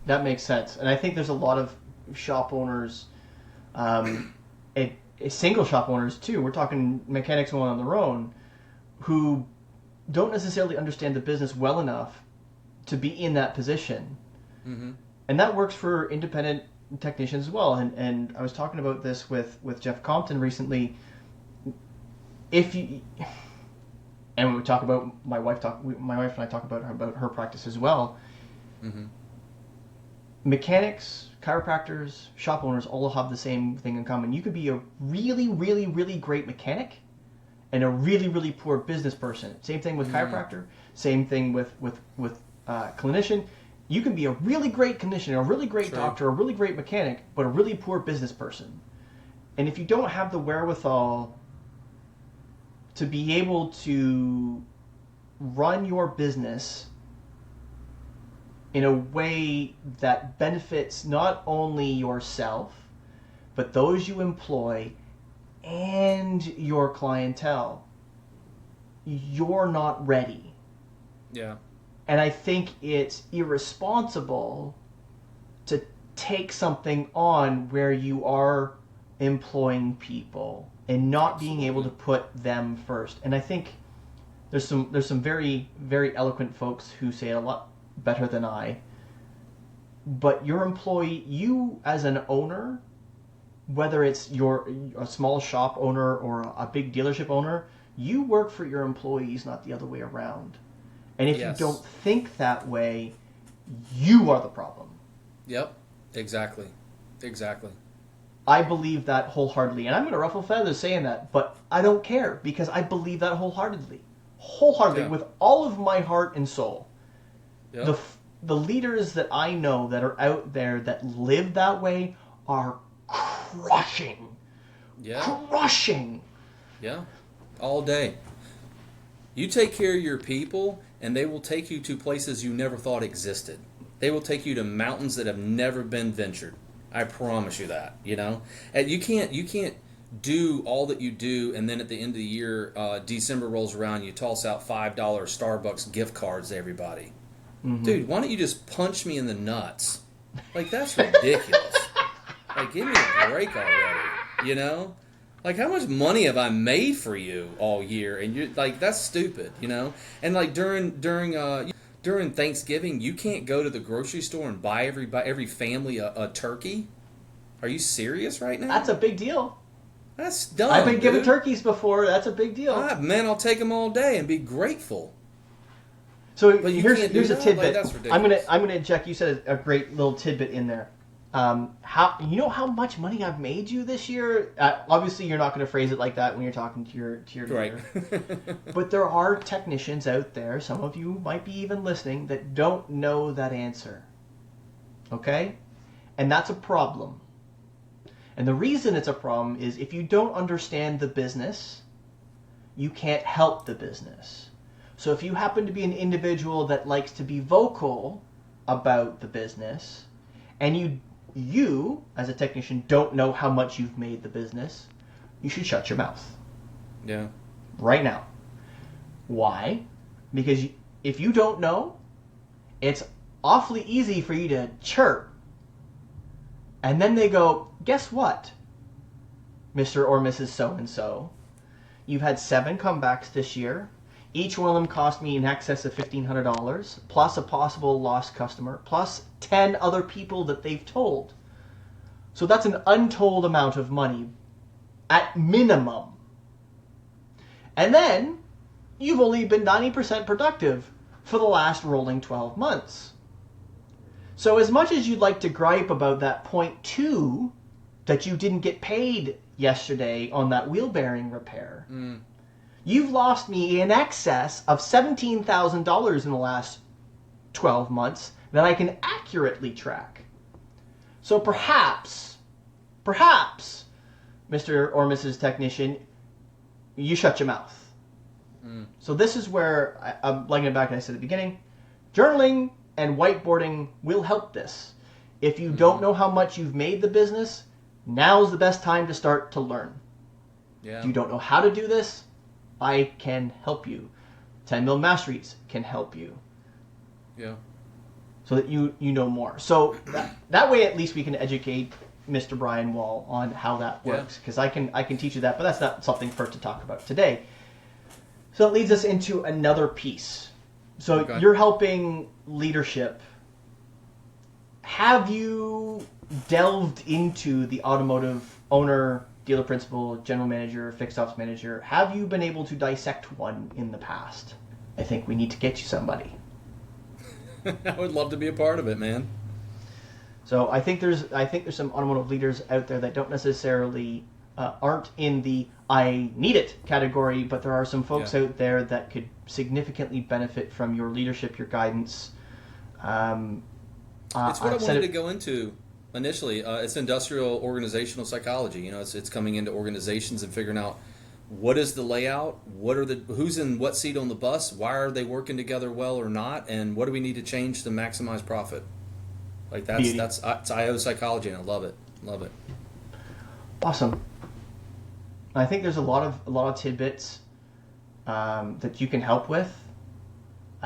That makes sense. And I think there's a lot of shop owners, single shop owners too, we're talking mechanics going on their own, who don't necessarily understand the business well enough to be in that position. Mm-hmm. And that works for independent technicians as well. And I was talking about this with Jeff Compton recently. And we talk about my wife and I talk about her practice as well. Mm-hmm. Mechanics, chiropractors, shop owners all have the same thing in common. You could be a really, really, really great mechanic and a really, really poor business person. Same thing with chiropractor. Same thing with clinician. You can be a really great clinician, a really great doctor, a really great mechanic, but a really poor business person. And if you don't have the wherewithal to be able to run your business in a way that benefits not only yourself, but those you employ and your clientele, you're not ready. Yeah. And I think it's irresponsible to take something on where you are employing people and not being able to put them first. And I think there's some very, very eloquent folks who say it a lot better than I. But your employee, you as an owner, whether it's a small shop owner or a big dealership owner, you work for your employees, not the other way around. And if you don't think that way, you are the problem. Yep, exactly. I believe that wholeheartedly. And I'm going to ruffle feathers saying that, but I don't care, because I believe that wholeheartedly. With all of my heart and soul. Yep. The leaders that I know that are out there that live that way are crushing. Crushing. Yeah, all day. You take care of your people, and they will take you to places you never thought existed. They will take you to mountains that have never been ventured. I promise you that. And you can't do all that you do, and then at the end of the year, December rolls around, you toss out $5 Starbucks gift cards to everybody. Mm-hmm. Dude, why don't you just punch me in the nuts? Like, that's ridiculous. Like, give me a break already. Like, how much money have I made for you all year? And you're like, that's stupid, And like during Thanksgiving, you can't go to the grocery store and buy every family a turkey. Are you serious right now? That's a big deal. That's dumb. I've been given turkeys before. That's a big deal. Man, I'll take them all day and be grateful. So here's a tidbit. Like, that's ridiculous. I'm gonna inject. You said a great little tidbit in there. how much money I've made you this year? Obviously, you're not going to phrase it like that when you're talking to your Right. leader. But there are technicians out there, some of you might be even listening, that don't know that answer. Okay? And that's a problem. And the reason it's a problem is if you don't understand the business, you can't help the business. So if you happen to be an individual that likes to be vocal about the business, and you, as a technician, don't know how much you've made the business, you should shut your mouth. Yeah. Right now. Why? Because if you don't know, it's awfully easy for you to chirp. And then they go, guess what, Mr. or Mrs. So-and-so? You've had 7 comebacks this year. Each one of them cost me in excess of $1,500, plus a possible lost customer, plus 10 other people that they've told. So that's an untold amount of money, at minimum. And then, you've only been 90% productive for the last rolling 12 months. So as much as you'd like to gripe about that 0.2 that you didn't get paid yesterday on that wheel bearing repair, you've lost me in excess of $17,000 in the last 12 months that I can accurately track. So perhaps, Mr. or Mrs. Technician, you shut your mouth. So this is where, I'm liking it back, I said at the beginning, journaling and whiteboarding will help this. If you don't know how much you've made the business, now's the best time to start to learn. Yeah. If you don't know how to do this, I can help you. 10 Mil Masteries can help you. Yeah. So that you know more. So that way at least we can educate Mr. Brian Wall on how that works. Because I can teach you that, but that's not something for us to talk about today. So that leads us into another piece. So Okay. You're helping leadership. Have you delved into the automotive owner, dealer principal, general manager, fixed ops manager? Have you been able to dissect one in the past? I think we need to get you somebody. I would love to be a part of it, man. So I think there's some automotive leaders out there that don't necessarily aren't in the I need it category, but there are some folks out there that could significantly benefit from your leadership, your guidance. It's what I wanted to go into initially. It's industrial organizational psychology. You know, it's coming into organizations and figuring out what is the layout, who's in what seat on the bus, why are they working together well or not, and what do we need to change to maximize profit. Like that's it's IO psychology, and I love it. Love it. Awesome. I think there's a lot of tidbits that you can help with.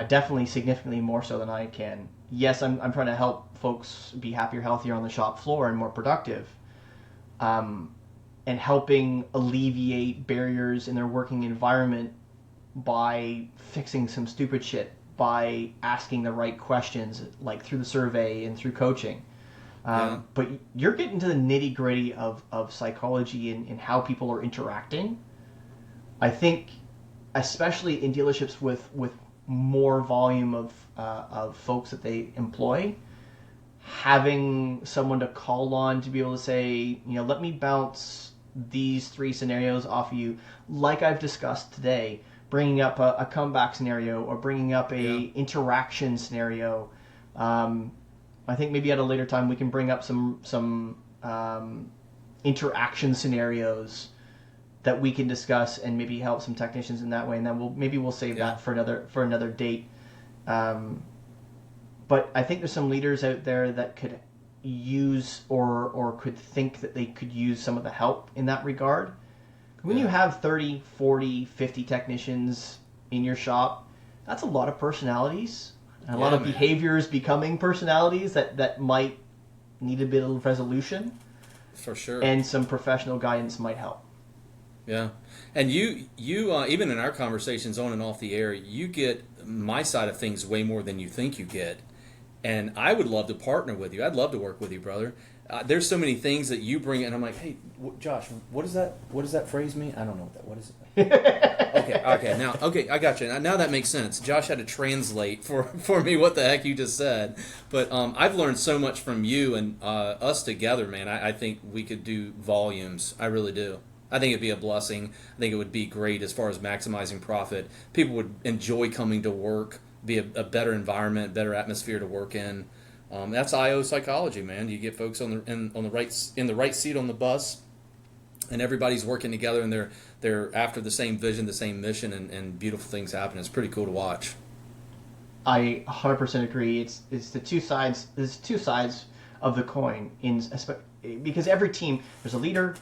Definitely significantly more so than I can. Yes, I'm trying to help folks be happier, healthier on the shop floor and more productive, and helping alleviate barriers in their working environment by fixing some stupid shit, by asking the right questions, like through the survey and through coaching. But you're getting to the nitty gritty of psychology and how people are interacting. I think, especially in dealerships with more volume of folks that they employ, having someone to call on to be able to say, let me bounce these 3 scenarios off of you, like I've discussed today, bringing up a comeback scenario or bringing up a interaction scenario. I think maybe at a later time we can bring up some interaction scenarios that we can discuss and maybe help some technicians in that way, and then we'll save that for another date. But I think there's some leaders out there that could use or could think that they could use some of the help in that regard. When you have 30, 40, 50 technicians in your shop, that's a lot of personalities. And a lot of behaviors becoming personalities that might need a bit of resolution. For sure. And some professional guidance might help. Yeah. And you even in our conversations on and off the air, you get my side of things way more than you think you get. And I would love to partner with you. I'd love to work with you, brother. there's so many things that you bring, and I'm like, hey, Josh, what does that phrase mean? I don't know what is it. Okay, I got you. Now that makes sense. Josh had to translate for me what the heck you just said. But I've learned so much from you and us together, man. I think we could do volumes. I really do. I think it'd be a blessing. I think it would be great as far as maximizing profit. People would enjoy coming to work, be a better environment, better atmosphere to work in. That's IO psychology, man. You get folks in the right seat on the bus, and everybody's working together, and they're after the same vision, the same mission, and beautiful things happen. It's pretty cool to watch. I 100% agree. It's the two sides. There's two sides of the coin because every team, there's a leader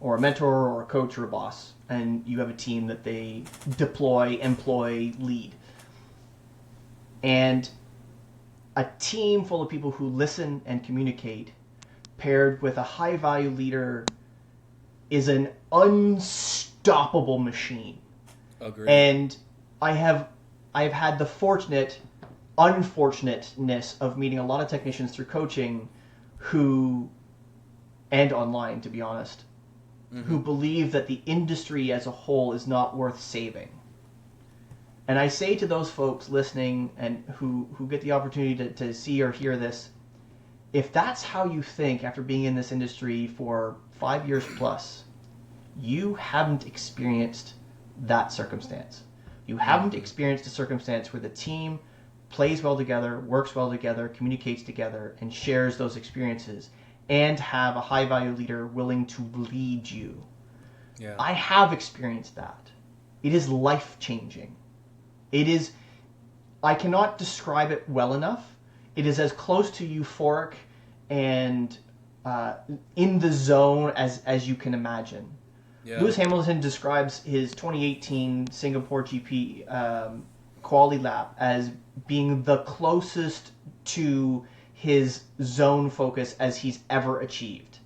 or a mentor or a coach or a boss, and you have a team that they deploy, employ, lead. And a team full of people who listen and communicate, paired with a high-value leader, is an unstoppable machine. Agreed. And I've had the unfortunateness of meeting a lot of technicians through coaching and online, to be honest, who believe that the industry as a whole is not worth saving. And I say to those folks listening and who get the opportunity to see or hear this, if that's how you think after being in this industry for 5 years plus, you haven't experienced that circumstance. You haven't experienced a circumstance where the team plays well together, works well together, communicates together, and shares those experiences, and have a high-value leader willing to lead you. Yeah. I have experienced that. It is life-changing. I cannot describe it well enough. It is as close to euphoric and in the zone as you can imagine. Yeah. Lewis Hamilton describes his 2018 Singapore GP quality lap as being the closest to his zone focus as he's ever achieved.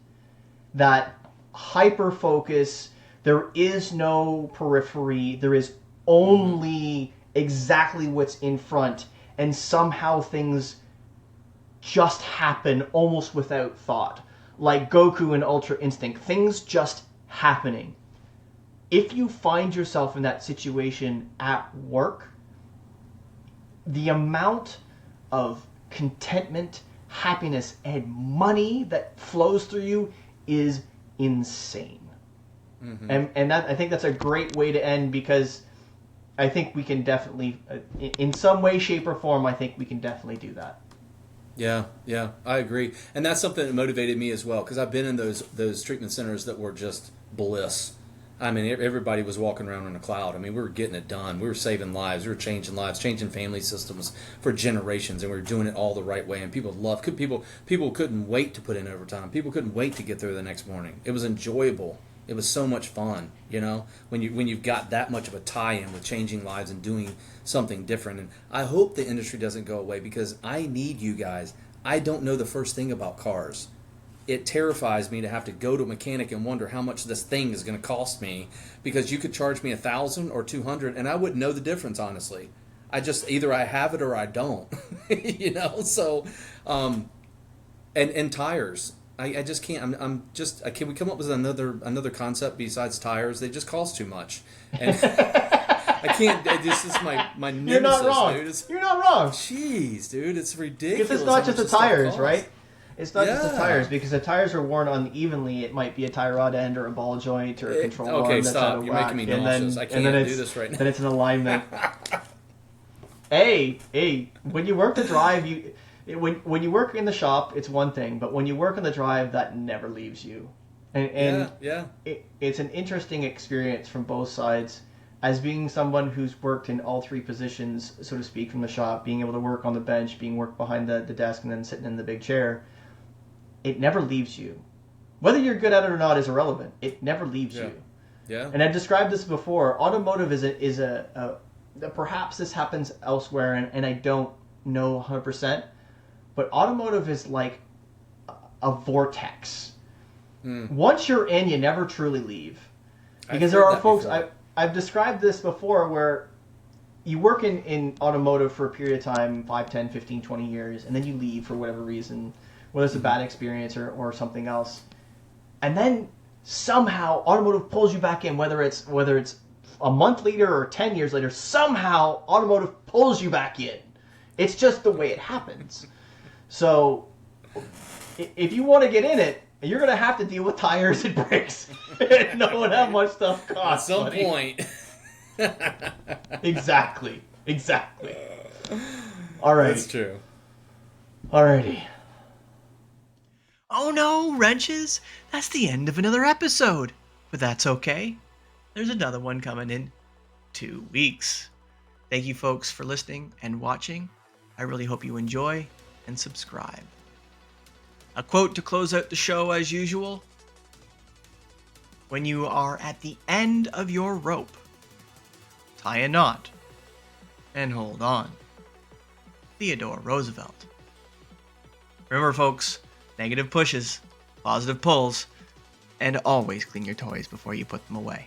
That hyper focus, there is no periphery, there is only exactly what's in front, and somehow things just happen almost without thought. Like Goku in Ultra Instinct, things just happening. If you find yourself in that situation at work, the amount of contentment, happiness, and money that flows through you is insane. And that, I think that's a great way to end, because I think we can definitely, in some way, shape, or form, I think we can definitely do that. Yeah, I agree. And that's something that motivated me as well, because I've been in those treatment centers that were just bliss. I mean, everybody was walking around in a cloud. I mean, we were getting it done. We were saving lives. We were changing lives, changing family systems for generations, and we were doing it all the right way. And people loved. People couldn't wait to put in overtime. People couldn't wait to get there the next morning. It was enjoyable. It was so much fun, you know, when you've got that much of a tie-in with changing lives and doing something different. And I hope the industry doesn't go away, because I need you guys. I don't know the first thing about cars. It terrifies me to have to go to a mechanic and wonder how much this thing is going to cost me, because you could charge me $1,000 or $200 and I wouldn't know the difference, honestly. I just, either I have it or I don't, you know. So, and tires. I just can't. Can we come up with another concept besides tires? They just cost too much, and I can't. This is my nemesis. You're not wrong. Dude. You're not wrong. Jeez, dude, it's ridiculous. Because it's not just the tires, right? It's not just the tires, because the tires are worn unevenly. It might be a tie rod end or a ball joint or a control arm that's out of You're whack. making me nauseous. I can't do this right now. Then it's an alignment. Hey, when you work the drive, when you work in the shop, it's one thing, but when you work on the drive, that never leaves you. And it's an interesting experience from both sides. As being someone who's worked in all three positions, so to speak, from the shop, being able to work on the bench, being worked behind the desk, and then sitting in the big chair, it never leaves you. Whether you're good at it or not is irrelevant. It never leaves you. Yeah. And I've described this before. Automotive is a perhaps this happens elsewhere, and I don't know 100%. But automotive is like a vortex. Once you're in, you never truly leave. Because there are folks, I've described this before, where you work in automotive for a period of time, 5, 10, 15, 20 years, and then you leave for whatever reason. whether it's a bad experience or something else. And then somehow automotive pulls you back in, whether it's a month later or 10 years later, somehow automotive pulls you back in. It's just the way it happens. So if you want to get in it, you're going to have to deal with tires and brakes and knowing how much stuff costs. At some buddy. point. Exactly. All right. That's true. Alrighty. Oh no, wrenches! That's the end of another episode. But that's okay. There's another one coming in 2 weeks. Thank you folks for listening and watching. I really hope you enjoy and subscribe. A quote to close out the show as usual. When you are at the end of your rope, tie a knot and hold on. Theodore Roosevelt. Remember folks, negative pushes, positive pulls, and always clean your toys before you put them away.